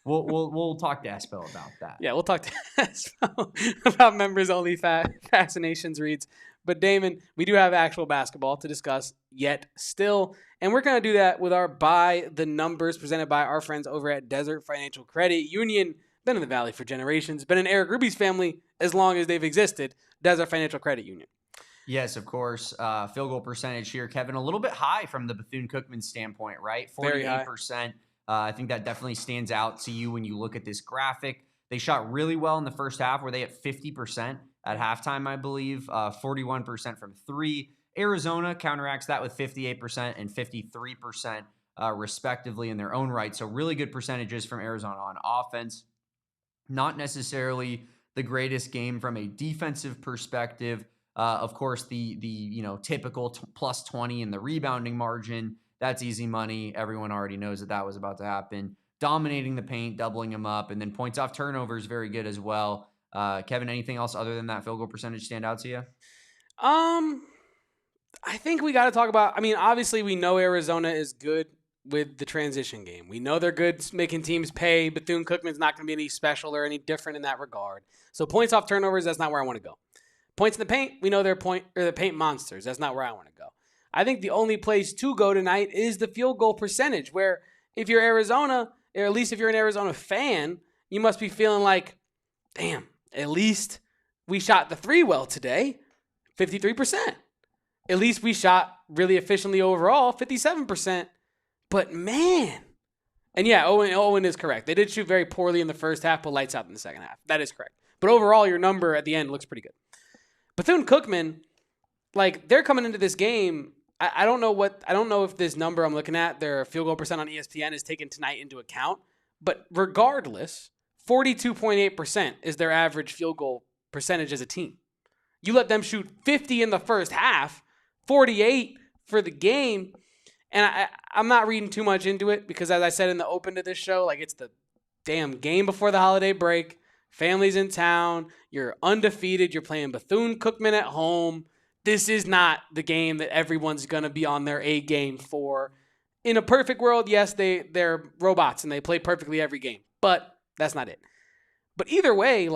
We'll talk to Espo about that. Yeah, we'll talk to Espo about members only Fascinations reads. But Damon, we do have actual basketball to discuss yet still, and we're going to do that with our By the Numbers presented by our friends over at Desert Financial Credit Union. Been in the Valley for generations, been in Eric Ruby's family as long as they've existed. Desert Financial Credit Union. Yes, of course. Field goal percentage here, Kevin, a little bit high from the Bethune-Cookman standpoint, right? 48%. I think that definitely stands out to you when you look at this graphic. They shot really well in the first half. Were they at 50% at halftime, I believe? 41% from three. Arizona counteracts that with 58% and 53% respectively in their own right. So really good percentages from Arizona on offense. Not necessarily the greatest game from a defensive perspective. Of course, the typical plus 20 in the rebounding margin. That's easy money. Everyone already knows that was about to happen. Dominating the paint, doubling them up, and then points off turnovers, very good as well. Kevin, anything else other than that field goal percentage stand out to you? I think we got to talk about, obviously we know Arizona is good with the transition game. We know they're good making teams pay. Bethune-Cookman's not going to be any special or any different in that regard. So points off turnovers, that's not where I want to go. Points in the paint, we know they're the paint monsters. That's not where I want to go. I think the only place to go tonight is the field goal percentage, where if you're Arizona, or at least if you're an Arizona fan, you must be feeling like, damn, at least we shot the three well today, 53%. At least we shot really efficiently overall, 57%. But man, and yeah, Owen is correct. They did shoot very poorly in the first half, but lights out in the second half. That is correct. But overall, your number at the end looks pretty good. Bethune-Cookman, they're coming into this game. I don't know if this number I'm looking at, their field goal percent on ESPN, is taken tonight into account. But regardless, 42.8% is their average field goal percentage as a team. You let them shoot 50 in the first half, 48 for the game. And I'm not reading too much into it because, as I said in the open to this show, it's the damn game before the holiday break. Family's in town. You're undefeated. You're playing Bethune-Cookman at home. This is not the game that everyone's going to be on their A game for. In a perfect world, yes, they're robots and they play perfectly every game. But that's not it. But either way,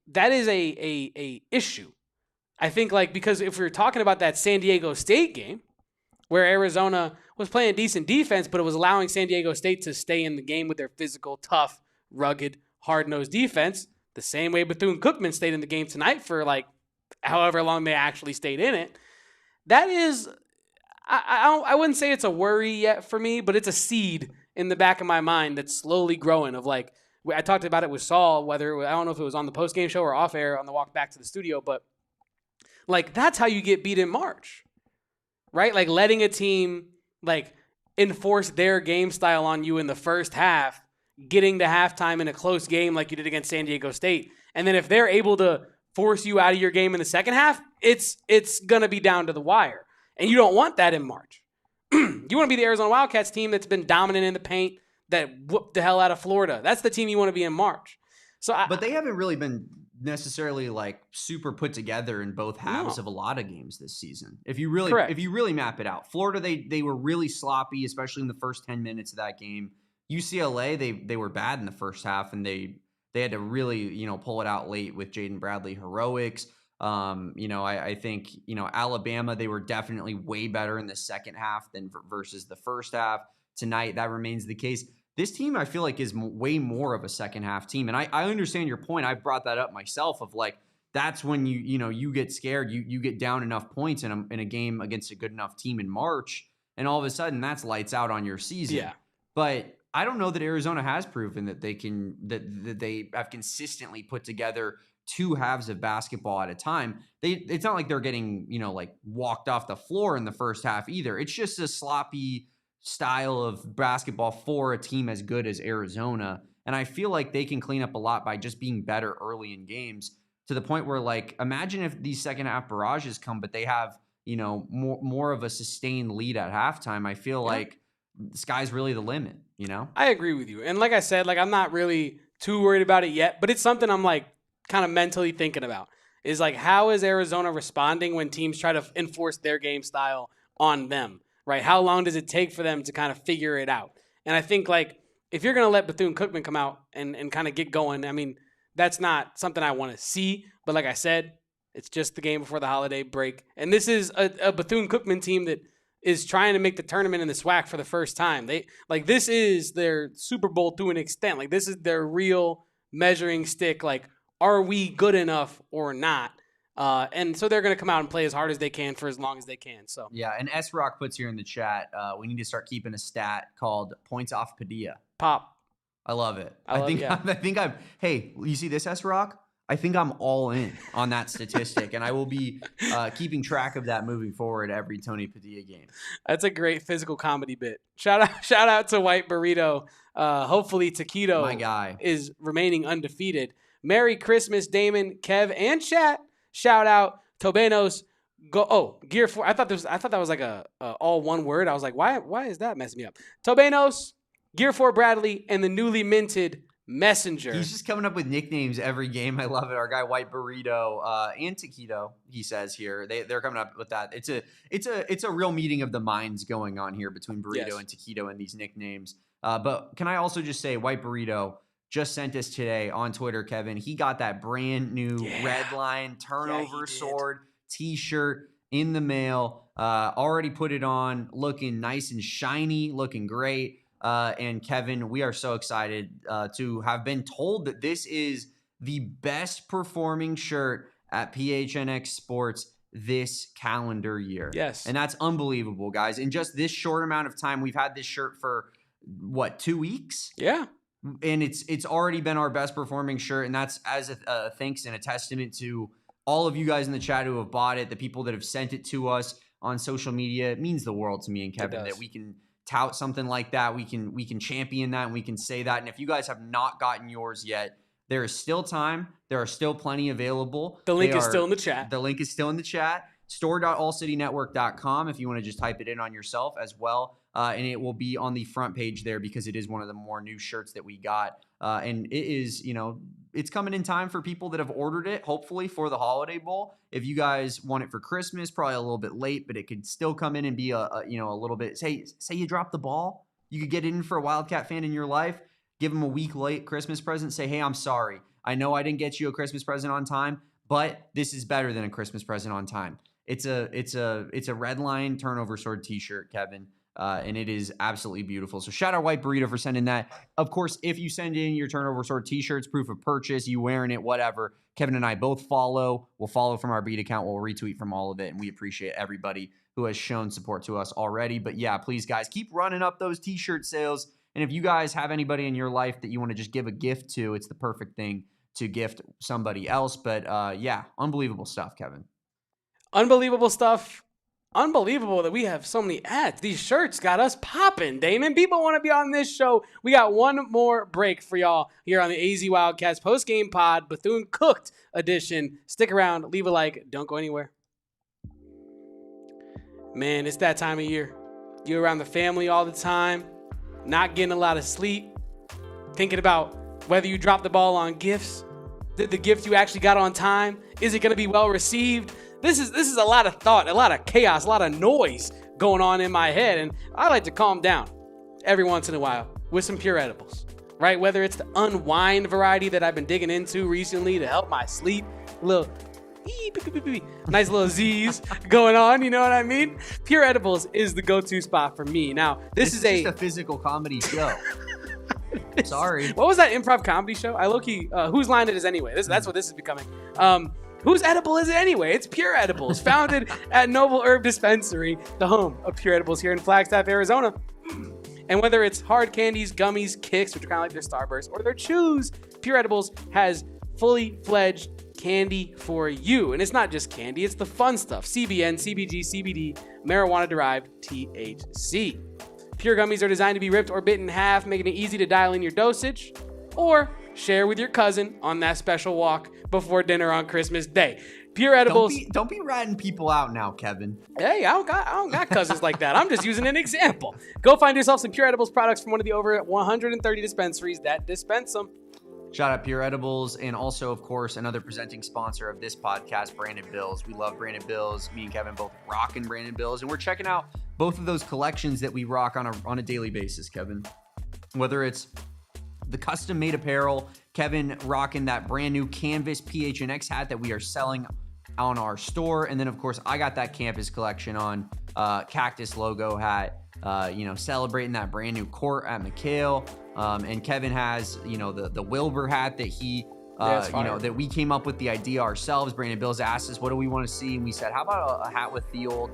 that is a issue. I think, because if we're talking about that San Diego State game, where Arizona was playing decent defense, but it was allowing San Diego State to stay in the game with their physical, tough, rugged, hard-nosed defense, the same way Bethune-Cookman stayed in the game tonight for, however long they actually stayed in it. That is, I wouldn't say it's a worry yet for me, but it's a seed in the back of my mind that's slowly growing of, I talked about it with Saul, I don't know if it was on the postgame show or off air on the walk back to the studio, but, that's how you get beat in March. Right? Letting a team, enforce their game style on you in the first half, getting to halftime in a close game like you did against San Diego State. And then if they're able to force you out of your game in the second half, it's going to be down to the wire. And you don't want that in March. You want to be the Arizona Wildcats team that's been dominant in the paint, that whooped the hell out of Florida. That's the team you want to be in March. But they haven't really been necessarily super put together in both halves of a lot of games this season. If you really map it out, Florida, they were really sloppy, especially in the first 10 minutes of that game. UCLA, they were bad in the first half, and they had to really pull it out late with Jaden Bradley heroics. I think Alabama, they were definitely way better in the second half than versus the first half. Tonight, that remains the case. This team, I feel like, is way more of a second half team. And I understand your point. I've brought that up myself of that's when you get scared. You get down enough points in a game against a good enough team in March, and all of a sudden that's lights out on your season. Yeah. But I don't know that Arizona has proven that that they have consistently put together two halves of basketball at a time. It's not like they're getting, walked off the floor in the first half either. It's just a sloppy style of basketball for a team as good as Arizona. And I feel like they can clean up a lot by just being better early in games, to the point where, imagine if these second half barrages come, but they have, more of a sustained lead at halftime. I feel like the sky's really the limit, I agree with you. And like I said, I'm not really too worried about it yet, but it's something I'm kind of mentally thinking about is how is Arizona responding when teams try to enforce their game style on them? Right? How long does it take for them to kind of figure it out? And I think if you're going to let Bethune-Cookman come out and kind of get going, that's not something I want to see. But like I said, it's just the game before the holiday break. And this is a Bethune-Cookman team that is trying to make the tournament in the SWAC for the first time. This is their Super Bowl to an extent. This is their real measuring stick. Are we good enough or not? And so they're going to come out and play as hard as they can for as long as they can. So yeah, and S Rock puts here in the chat, we need to start keeping a stat called points off Padilla. Pop. I love it. Hey, you see this, S Rock? I think I'm all in on that statistic, and I will be keeping track of that moving forward every Tony Padilla game. That's a great physical comedy bit. Shout out to White Burrito. Hopefully Taquito, my guy, is remaining undefeated. Merry Christmas, Damon, Kev, and chat. Shout out Tobenos Gear 4. I thought that was like a all one word. I was like, why is that messing me up? Tobenos, Gear 4 Bradley, and the newly minted Messenger. He's just coming up with nicknames every game. I love it. Our guy White Burrito and Taquito, he says here. They're coming up with that. It's a real meeting of the minds going on here between Burrito and Taquito and these nicknames. But can I also just say, White Burrito just sent us today on Twitter, Kevin. He got that brand new red line turnover sword t-shirt in the mail. Already put it on, looking nice and shiny, looking great. And Kevin, we are so excited to have been told that this is the best performing shirt at PHNX Sports this calendar year. Yes. And that's unbelievable, guys. In just this short amount of time, we've had this shirt for, 2 weeks? Yeah. And it's already been our best performing shirt, and that's as a thanks and a testament to all of you guys in the chat who have bought it, the people that have sent it to us on social media. It means the world to me and Kevin that we can tout something like that. We can champion that, and we can say that. And if you guys have not gotten yours yet, there is still time. There are still plenty available. The link is still in the chat. The link is still in the chat. Store.allcitynetwork.com if you want to just type it in on yourself as well. And it will be on the front page there because it is one of the more new shirts that we got. And it is, it's coming in time for people that have ordered it, hopefully for the Holiday Bowl. If you guys want it for Christmas, probably a little bit late, but it could still come in and be a little bit. Say you dropped the ball, you could get it in for a Wildcat fan in your life. Give them a week late Christmas present. Say, hey, I'm sorry. I know I didn't get you a Christmas present on time, but this is better than a Christmas present on time. It's a red line turnover sword t-shirt, Kevin. And it is absolutely beautiful. So shout out White Burrito for sending that. Of course, if you send in your turnover sword t-shirts, proof of purchase, you wearing it, whatever, Kevin and I both follow. We'll follow from our beat account. We'll retweet from all of it. And we appreciate everybody who has shown support to us already. But yeah, please guys, keep running up those t-shirt sales. And if you guys have anybody in your life that you want to just give a gift to, it's the perfect thing to gift somebody else. But yeah, unbelievable stuff, Kevin. Unbelievable stuff. Unbelievable that we have so many ads. These shirts got us popping, Damon. People want to be on this show. We got one more break for y'all here on the AZ Wildcats post-game pod, Bethune-Cooked edition. Stick around, leave a like, don't go anywhere. Man, it's that time of year. You're around the family all the time, not getting a lot of sleep, thinking about whether you dropped the ball on gifts. Did the gift you actually got on time? Is it going to be well received? This is a lot of thought, a lot of chaos, a lot of noise going on in my head, and I like to calm down every once in a while with some pure edibles, right? Whether it's the unwind variety that I've been digging into recently to help my sleep, nice little Z's going on, you know what I mean? Pure edibles is the go-to spot for me. Now, this is just a physical comedy show. Sorry. What was that improv comedy show? I low-key, whose line it is anyway? That's what this is becoming. Whose edible is it anyway? It's Pure Edibles, founded at Noble Herb Dispensary, the home of Pure Edibles here in Flagstaff, Arizona. And whether it's hard candies, gummies, kicks, which are kind of like their Starbursts, or their chews, Pure Edibles has fully fledged candy for you. And it's not just candy, it's the fun stuff. CBN, CBG, CBD, marijuana-derived THC. Pure gummies are designed to be ripped or bit in half, making it easy to dial in your dosage or share with your cousin on that special walk before dinner on Christmas Day. Pure edibles. Don't be ratting people out now, Kevin. Hey, I don't got cousins like that. I'm just using an example. Go find yourself some Pure Edibles products from one of the over 130 dispensaries that dispense them. Shout out Pure Edibles, and also, of course, another presenting sponsor of this podcast, Brandon Bills. We love Brandon Bills. Me and Kevin both rocking Brandon Bills, and we're checking out both of those collections that we rock on a daily basis, Kevin. Whether it's the custom-made apparel, Kevin rocking that brand new canvas PHNX hat that we are selling on our store, and then, of course, I got that campus collection on, Cactus logo hat, celebrating that brand new court at McHale. And Kevin has, the Wilbur hat that he, that we came up with the idea ourselves. Brandon Bills asked us, what do we want to see? And we said, how about a hat with the old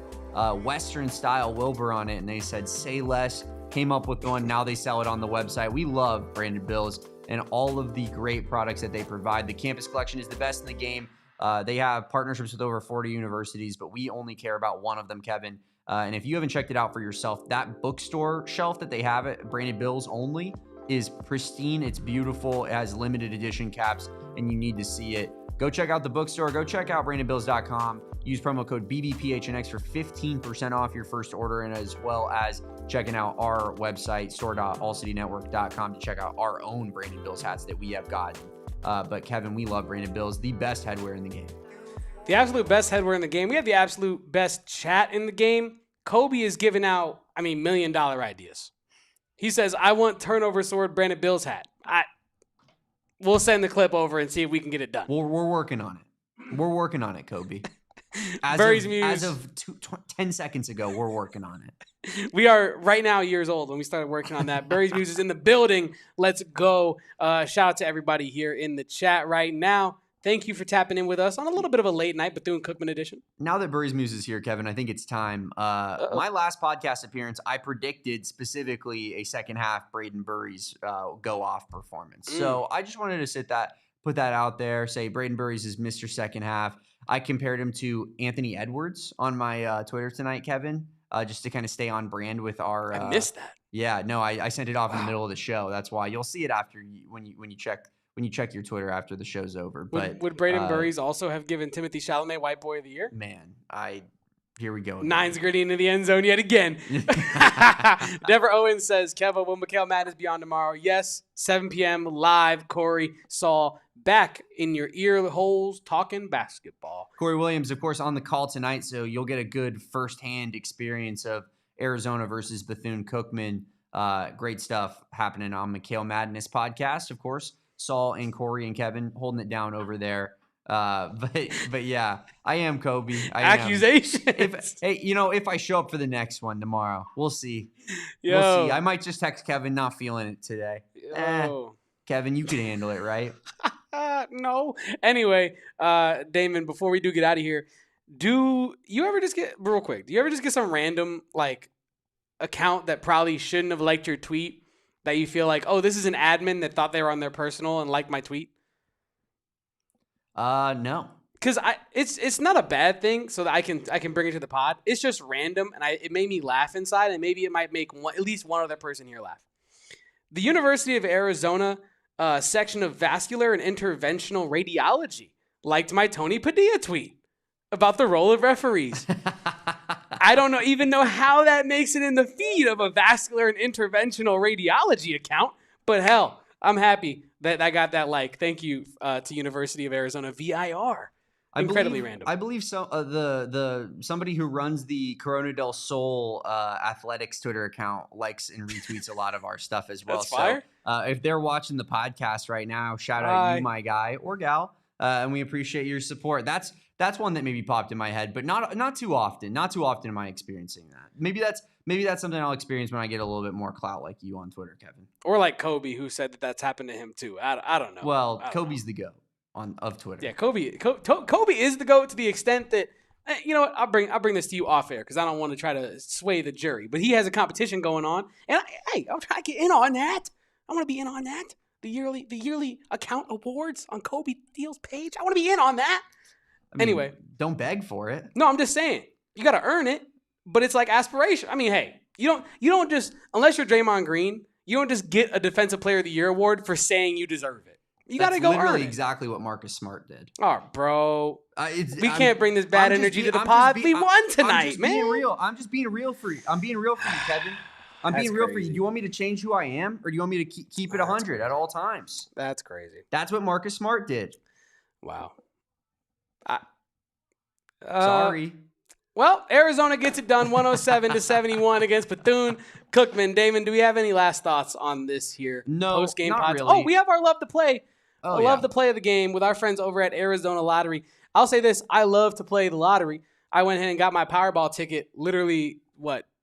Western style Wilbur on it? And they said, say less. Came up with one. Now they sell it on the website. We love Brandon Bills and all of the great products that they provide. The campus collection is the best in the game. They have partnerships with over 40 universities, but we only care about one of them, Kevin. And if you haven't checked it out for yourself, that bookstore shelf that they have at Brandon Bills only is pristine. It's beautiful. It has limited edition caps, and you need to see it. Go check out the bookstore. Go check out BrandonBills.com. Use promo code BBPHNX for 15% off your first order, and as well as checking out our website, store.allcitynetwork.com, to check out our own Brayden Burries hats that we have gotten. But Kevin, we love Brayden Burries, the best headwear in the game. The absolute best headwear in the game. We have the absolute best chat in the game. Kobe is giving out, $1 million ideas. He says, I want turnover sword Brayden Burries hat. We'll send the clip over and see if we can get it done. We're working on it. We're working on it, Kobe. As of 10 seconds ago, we're working on it. We are right now years old when we started working on that. Burries Muse is in the building. Let's go. Shout out to everybody here in the chat right now. Thank you for tapping in with us on a little bit of a late night Bethune-Cookman edition. Now that Burries Muse is here, Kevin, I think it's time. My last podcast appearance, I predicted specifically a second half Brayden Burries go-off performance. So I just wanted to put that out there, say Brayden Burries is Mr. Second Half. I compared him to Anthony Edwards on my Twitter tonight, Kevin, just to kind of stay on brand with our. I missed that. Yeah, no, I sent it off in the middle of the show. That's why you'll see it after when you check your Twitter after the show's over. But would Brayden Burries also have given Timothy Chalamet White Boy of the Year? Man, here we go. Again. Nines gritty into the end zone yet again. Deborah Owens says, Kevo, will Mikhail Madness be on tomorrow? Yes, 7 p.m. live. Corey, Saul, back in your ear holes talking basketball. Corey Williams, of course, on the call tonight, so you'll get a good firsthand experience of Arizona versus Bethune-Cookman. Great stuff happening on Mikhail Madness podcast, of course. Saul and Corey and Kevin holding it down over there. But yeah, I am Kobe. Accusations. If I show up for the next one tomorrow, we'll see. Yo. We'll see. I might just text Kevin, not feeling it today. Kevin, you can handle it, right? No. Anyway, Damon, before we do get out of here, do you ever just get some random account that probably shouldn't have liked your tweet that you feel like, oh, this is an admin that thought they were on their personal and liked my tweet? No. Because it's not a bad thing, so that I can bring it to the pod. It's just random, and it made me laugh inside, and maybe it might make at least one other person here laugh. The University of Arizona section of vascular and interventional radiology liked my Tony Padilla tweet about the role of referees. I don't even know how that makes it in the feed of a vascular and interventional radiology account, but hell, I'm happy that I got that like. Thank you to University of Arizona VIR. Incredibly random. I believe so. Somebody who runs the Corona del Sol athletics Twitter account likes and retweets a lot of our stuff as well. That's fire. So if they're watching the podcast right now, shout out you, my guy or gal, and we appreciate your support. That's one that maybe popped in my head, but not too often. Not too often am I experiencing that. Maybe that's something I'll experience when I get a little bit more clout like you on Twitter, Kevin. Or like Kobe, who said that's happened to him too. I don't know. Well, Kobe's the GOAT of Twitter. Yeah, Kobe is the GOAT to the extent that, you know what, I'll bring this to you off air because I don't want to try to sway the jury. But he has a competition going on, and I'm trying to get in on that. I want to be in on that. The yearly account awards on Kobe Deal's page. I want to be in on that. Anyway, don't beg for it. No, I'm just saying you got to earn it, but it's like aspiration. I mean, hey, you don't just, unless you're Draymond Green, you don't just get a Defensive Player of the Year award for saying you deserve it. You got to go earn it. That's literally exactly what Marcus Smart did. Oh, bro, we can't bring this bad energy to the pod. We won tonight, man. I'm just being real for you. I'm being real for you, Kevin. I'm being real for you. Do you want me to change who I am, or do you want me to keep it 100 at all times? That's crazy. That's what Marcus Smart did. Wow. Sorry. Well, Arizona gets it done 107-71 against Bethune-Cookman. Damon, do we have any last thoughts on this here? No, post-game not pods? really. Oh, we have our Love to Play. Love to play of the game with our friends over at Arizona Lottery. I'll say this. I love to play the lottery. I went ahead and got my Powerball ticket literally,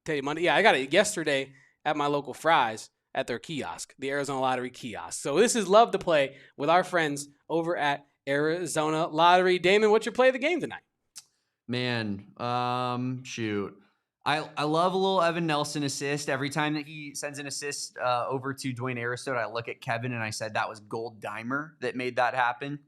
today, Monday? Yeah, I got it yesterday at my local Fry's at their kiosk, the Arizona Lottery kiosk. So this is Love to Play with our friends over at Arizona Lottery. Damon, what's your play of the game tonight? Man, shoot. I love a little Evan Nelson assist. Every time that he sends an assist over to Dwayne Aristote, I look at Kevin and I said that was Gold Dimer that made that happen.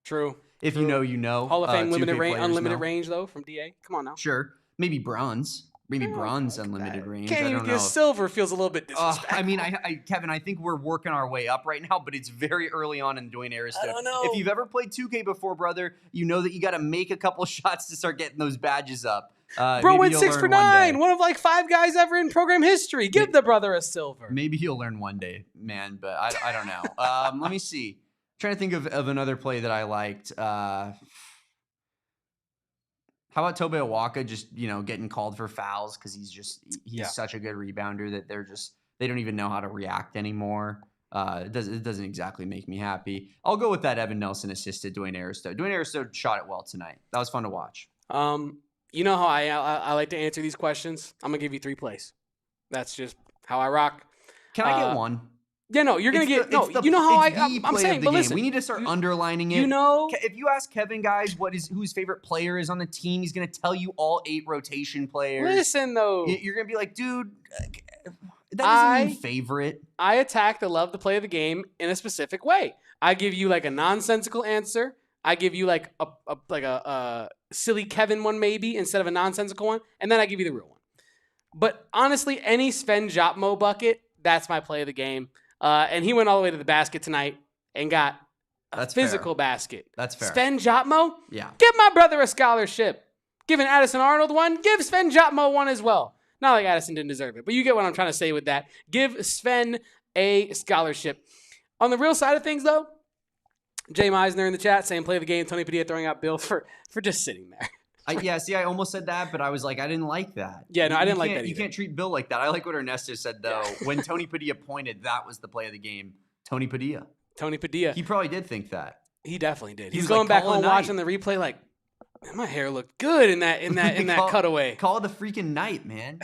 True. If you know, you know. Hall of Fame unlimited range though from DA. Come on now. Sure. Maybe bronze. maybe bronze unlimited range. Can't I even don't get know. silver feels a little bit disrespectful. I mean, Kevin, I think we're working our way up right now, but it's very early on in Dwayne Aristode. I don't know. If you've ever played 2K before, brother, you know that you got to make a couple shots to start getting those badges up. Bro went 6 for 9. One of like 5 guys ever in program history. Give the brother a silver. Maybe he'll learn one day, man, but I don't know. Let me see. I'm trying to think of another play that I liked. How about Tobe Awaka just, getting called for fouls because he's such a good rebounder that they don't even know how to react anymore. It doesn't exactly make me happy. I'll go with that Evan Nelson assisted Dwayne Aristode. Dwayne Aristode shot it well tonight. That was fun to watch. You know how I like to answer these questions? I'm going to give you 3 plays. That's just how I rock. Can I get one? Yeah, no, you're going to get – no, you know how I'm saying, but listen. We need to start underlining it. If you ask Kevin, guys, whose favorite player is on the team, he's going to tell you all 8 rotation players. Listen, though. You're going to be like, dude, that doesn't mean favorite. I attack the love to play the game in a specific way. I give you like a nonsensical answer. I give you like a silly Kevin one maybe instead of a nonsensical one, and then I give you the real one. But honestly, any Sven Jotmo bucket, that's my play of the game. And he went all the way to the basket tonight and got a physical basket. That's fair. Sven Jotmo? Yeah. Give my brother a scholarship. Giving Addison Arnold one, give Sven Jotmo one as well. Not like Addison didn't deserve it, but you get what I'm trying to say with that. Give Sven a scholarship. On the real side of things, though, Jay Meisner in the chat saying play the game. Tony Padilla throwing out Bill for just sitting there. I almost said that, but I was like, I didn't like that. Yeah, no, I didn't like that either. You can't treat Bill like that. I like what Ernesto said, though. When Tony Padilla pointed, that was the play of the game. Tony Padilla. He probably did think that. He definitely did. He's going back home watching the replay like, man, my hair looked good in that cutaway. Call it the freaking night, man.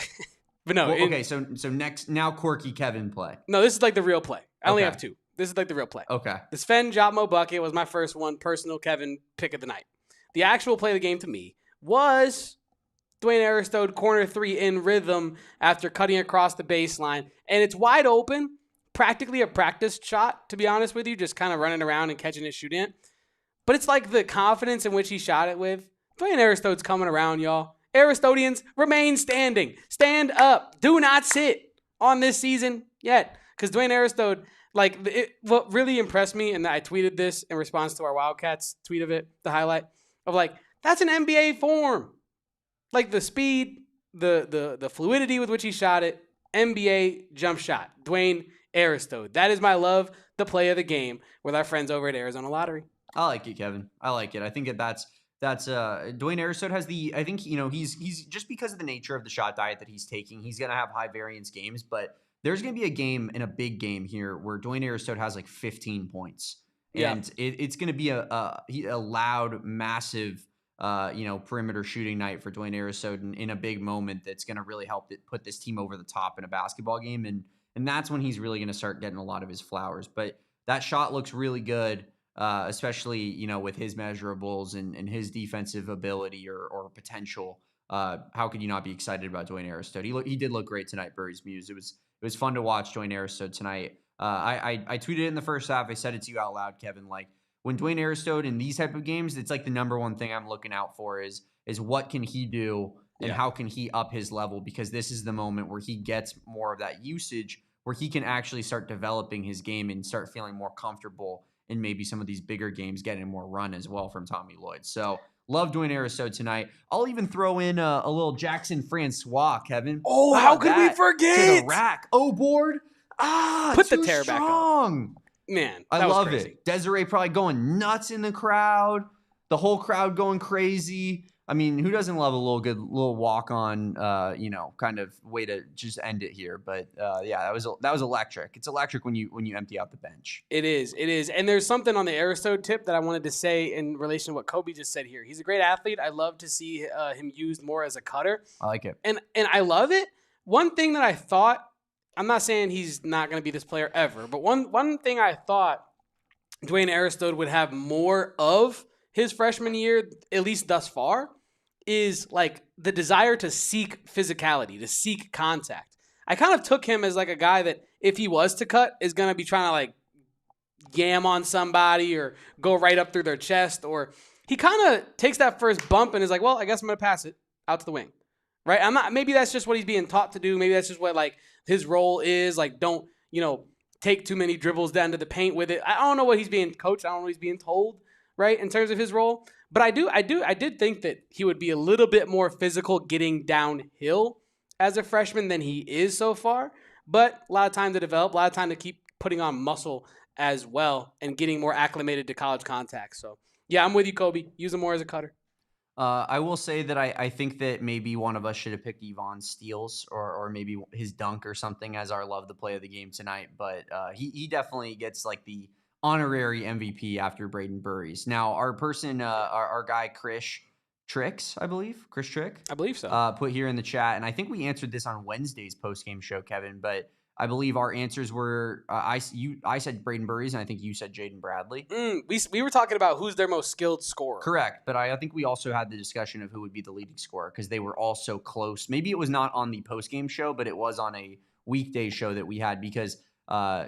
But no. Okay, so next, now quirky Kevin play. No, this is like the real play. I only have 2. This is like the real play. Okay. The Sven Jotmo bucket was my first one, personal Kevin pick of the night. The actual play of the game to me was Dwayne Aristode corner 3 in rhythm after cutting across the baseline. And it's wide open, practically a practice shot, to be honest with you, just kind of running around and catching it, shooting it. But it's like the confidence in which he shot it with. Dwayne Aristode's coming around, y'all. Aristodians, remain standing. Stand up. Do not sit on this season yet. Because Dwayne Aristode, what really impressed me, and I tweeted this in response to our Wildcats tweet of it, the highlight, of that's an NBA form. Like the speed, the fluidity with which he shot it, NBA jump shot. Dwayne Aristode. That is my love, the play of the game with our friends over at Arizona Lottery. I like it, Kevin. I like it. I think that's Dwayne Aristode has I think, he's just because of the nature of the shot diet that he's taking, he's going to have high variance games, but there's going to be a game in a big game here where Dwayne Aristode has 15 points. And it's going to be a loud, massive, perimeter shooting night for Dwayne Aristode in a big moment that's going to really help put this team over the top in a basketball game. And that's when he's really going to start getting a lot of his flowers. But that shot looks really good, especially, with his measurables and his defensive ability or potential. How could you not be excited about Dwayne Aristode? He did look great tonight, Burries Muse. It was fun to watch Dwayne Aristode tonight. I tweeted it in the first half. I said it to you out loud, Kevin. When Dwayne Aristode in these type of games, it's the number one thing I'm looking out for is what can he do and how can he up his level, because this is the moment where he gets more of that usage, where he can actually start developing his game and start feeling more comfortable in maybe some of these bigger games, getting more run as well from Tommy Lloyd. So love Dwayne Aristode tonight. I'll even throw in a little Jackson Francois, Kevin. Oh, how could we forget? To the rack. Oh, board. Put the tear back up. Man, I love it. Desiree probably going nuts in the crowd. The whole crowd going crazy. I mean, who doesn't love a little walk on, kind of way to just end it here? But that was electric. It's electric when you empty out the bench. It is. And there's something on the Aristode tip that I wanted to say in relation to what Kobe just said here. He's a great athlete. I love to see him used more as a cutter. I like it. And I love it. One thing that I thought, I'm not saying he's not going to be this player ever, but one thing I thought Dwayne Aristode would have more of his freshman year, at least thus far, is the desire to seek physicality, to seek contact. I kind of took him as a guy that if he was to cut is going to be trying to yam on somebody or go right up through their chest, or he kind of takes that first bump and is well, I guess I'm going to pass it out to the wing. right? Maybe that's just what he's being taught to do. Maybe that's just what like his role is. Like, don't, take too many dribbles down to the paint with it. I don't know what he's being coached. I don't know what he's being told, right, in terms of his role. But I did think that he would be a little bit more physical getting downhill as a freshman than he is so far. But a lot of time to develop, a lot of time to keep putting on muscle as well and getting more acclimated to college contact. So, yeah, I'm with you, Kobe. Use him more as a cutter. I will say that I think that maybe one of us should have picked Ivan's steals or maybe his dunk or something as our love the play of the game tonight. But he definitely gets like the honorary MVP after Brayden Burries. Now, our person, our guy, Chris Trick, I believe, so. Put here in the chat. And I think we answered this on Wednesday's postgame show, Kevin, but I believe our answers were I said Brayden Burries, and I think you said Jaden Bradley. We were talking about who's their most skilled scorer. Correct, but I think we also had the discussion of who would be the leading scorer because they were all so close. Maybe it was not on the postgame show, but it was on a weekday show that we had because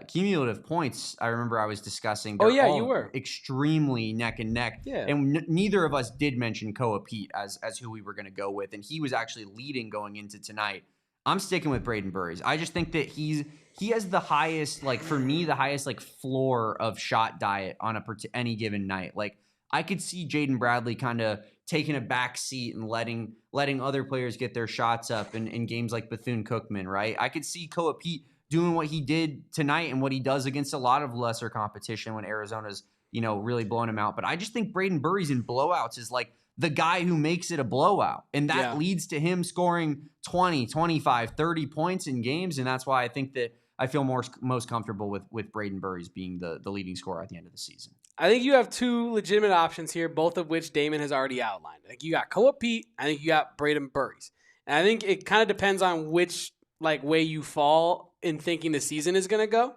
cumulative points, I remember I was discussing. You were. Extremely neck and neck. Yeah. And neither of us did mention Koa Peat as who we were going to go with, and he was actually leading going into tonight. I'm sticking with Brayden Burries. I just think that he has the highest, like for me, the highest like floor of shot diet on any given night. Like I could see Jaden Bradley kind of taking a back seat and letting other players get their shots up in games like Bethune-Cookman, right? I could see Koa Peat doing what he did tonight and what he does against a lot of lesser competition when Arizona's, really blowing him out. But I just think Brayden Burries in blowouts is like the guy who makes it a blowout. And that leads to him scoring 20, 25, 30 points in games. And that's why I think that I feel most comfortable with Brayden Burries being the leading scorer at the end of the season. I think you have two legitimate options here, both of which Damon has already outlined. Like you got Koa Peat, I think you got Brayden Burries. And I think it kind of depends on which way you fall in thinking the season is going to go.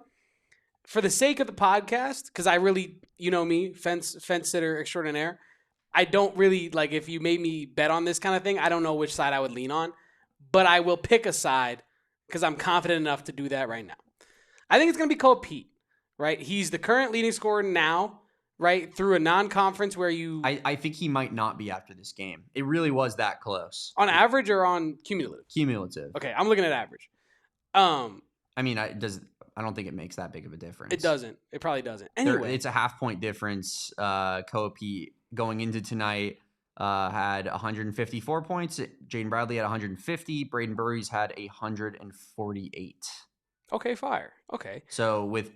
For the sake of the podcast, because I really, me, fence sitter extraordinaire, I don't really, if you made me bet on this kind of thing, I don't know which side I would lean on. But I will pick a side because I'm confident enough to do that right now. I think it's going to be Koa Peat, right? He's the current leading scorer now, right? Through a non-conference where you... I think he might not be after this game. It really was that close. On average or on cumulative? Cumulative. Okay, I'm looking at average. I don't think it makes that big of a difference. It doesn't. It probably doesn't. Anyway. It's a half-point difference. Koa Peat going into tonight had 154 points. Jaden Bradley had 150. Brayden Burries had 148. Okay, fire. Okay. So with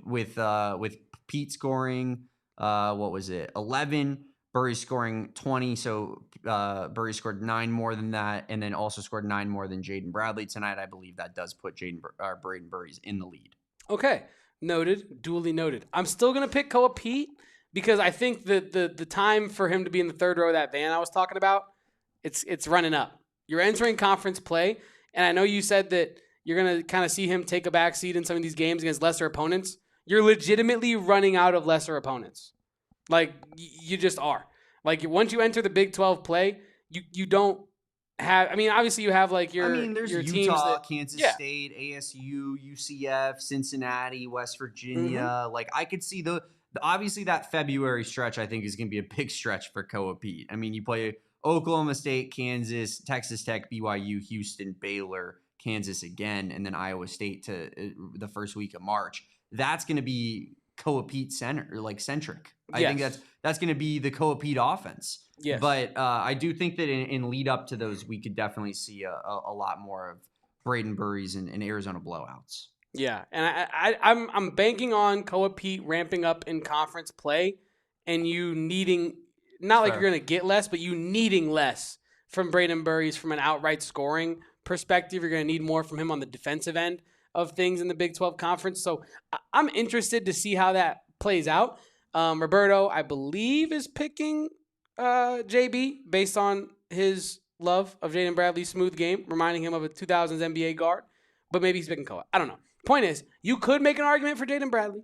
Pete scoring, what was it? 11. Burries scoring 20. So Burries scored 9 more than that, and then also scored 9 more than Jaden Bradley tonight. I believe that does put Brayden Burries in the lead. Okay, noted. Duly noted. I'm still gonna pick Koa Peat because I think that the time for him to be in the third row of that van I was talking about, it's running up. You're entering conference play, and I know you said that you're gonna kind of see him take a back seat in some of these games against lesser opponents. You're legitimately running out of lesser opponents. You just are. Once you enter the Big 12 play, you don't have. Obviously you have there's your Utah, teams Kansas State, ASU, UCF, Cincinnati, West Virginia. Mm-hmm. I could see obviously that February stretch. I think is going to be a big stretch for Koa Peat. You play Oklahoma State, Kansas, Texas Tech, BYU, Houston, Baylor, Kansas again, and then Iowa State to the first week of March. That's going to be Koa Peat centric. I think that's going to be the Koa Peat offense. Yes. But I do think that in lead up to those, we could definitely see a lot more of Brayden Burries and Arizona blowouts. Yeah, and I'm banking on Koa Peat ramping up in conference play, and you needing not like you're going to get less, but you needing less from Brayden Burries from an outright scoring perspective. You're going to need more from him on the defensive end of things in the Big 12 conference. So I'm interested to see how that plays out. Roberto, I believe, is picking JB based on his love of Jaden Bradley's smooth game, reminding him of a 2000s NBA guard. But maybe he's picking Koa. I don't know. Point is, you could make an argument for Jaden Bradley.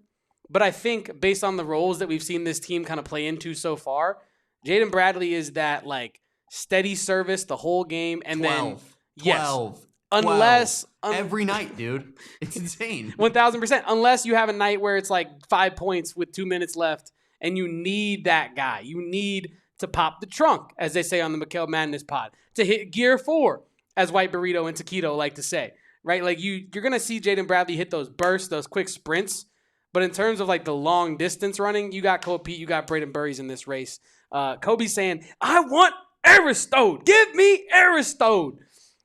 But I think based on the roles that we've seen this team kind of play into so far, Jaden Bradley is that steady service the whole game. And 12, then 12, unless every night, dude, it's insane. 1,000%. Unless you have a night where it's 5 points with 2 minutes left, and you need that guy. You need to pop the trunk, as they say on the McHale Madness pod, to hit gear 4 as White Burrito and Taquito like to say, right? Like you're going to see Jaden Bradley hit those bursts, those quick sprints. But in terms of like the long distance running, you got Koa Peat, you got Brayden Burries in this race. Kobe's saying, I want Aristode. Give me Aristode.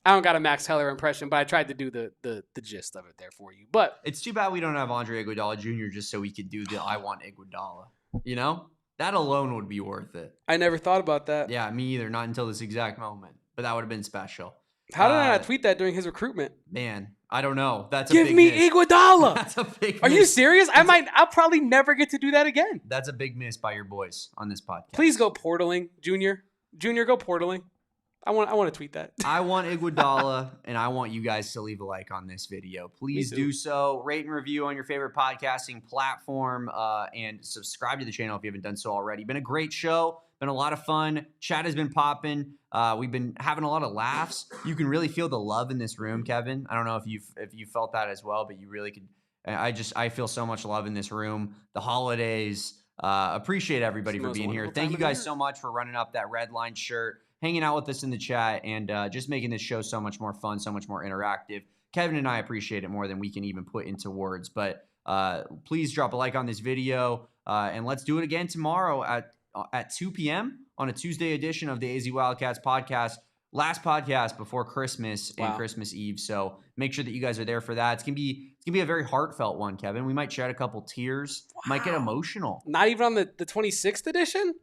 I don't got a Max Heller impression, but I tried to do the gist of it there for you. But it's too bad we don't have Andre Iguodala Jr. just so we could do the I want Iguodala. You know? That alone would be worth it. I never thought about that. Yeah, me either. Not until this exact moment. But that would have been special. How did I not tweet that during his recruitment? Man, I don't know. That's Give a big me miss. Iguodala. That's a big Are miss. you serious? I'll probably never get to do that again. That's a big miss by your boys on this podcast. Please go portaling, Junior. Junior, go portaling. I want to tweet that. I want Iguodala, and I want you guys to leave a like on this video. Please do so. Rate and review on your favorite podcasting platform, and subscribe to the channel if you haven't done so already. Been a great show. Been a lot of fun. Chat has been popping. We've been having a lot of laughs. You can really feel the love in this room, Kevin. I don't know if you felt that as well, but you really could. I feel so much love in this room. The holidays. Appreciate everybody for being here. Thank you guys so much for running up that red line shirt, hanging out with us in the chat, and just making this show so much more fun, so much more interactive. Kevin and I appreciate it more than we can even put into words. But please drop a like on this video, and let's do it again tomorrow at 2 p.m. on a Tuesday edition of the AZ Wildcats podcast. Last podcast before Christmas and Christmas Eve. So make sure that you guys are there for that. It's gonna be a very heartfelt one, Kevin. We might shed a couple tears. Wow. Might get emotional. Not even on the 26th edition?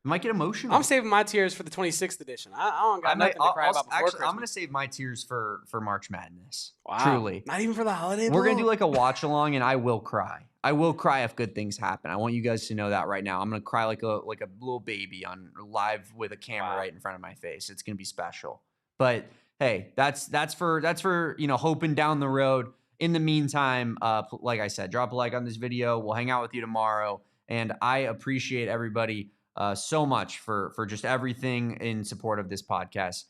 Might get emotional. I'm saving my tears for the 26th edition. I don't got nothing to cry about before Christmas. I'm going to save my tears for March Madness. Wow. Truly. Not even for the holiday We're going to do like a watch along, and I will cry. I will cry if good things happen. I want you guys to know that right now. I'm going to cry like a little baby on live with a camera right in front of my face. It's going to be special. But hey, that's for hoping down the road. In the meantime, like I said, drop a like on this video. We'll hang out with you tomorrow, and I appreciate everybody so much for just everything in support of this podcast.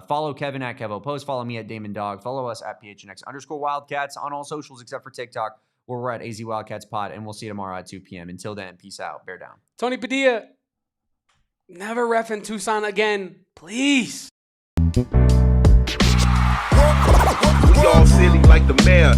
Follow Kevin at Kevo Post. Follow me at Damon Dog. Follow us at PHNX_Wildcats on all socials except for TikTok, where we're at AZ Wildcats Pod, and we'll see you tomorrow at 2 p.m. Until then, peace out. Bear down. Tony Padilla, never ref in Tucson again, please. We all silly like the mayor.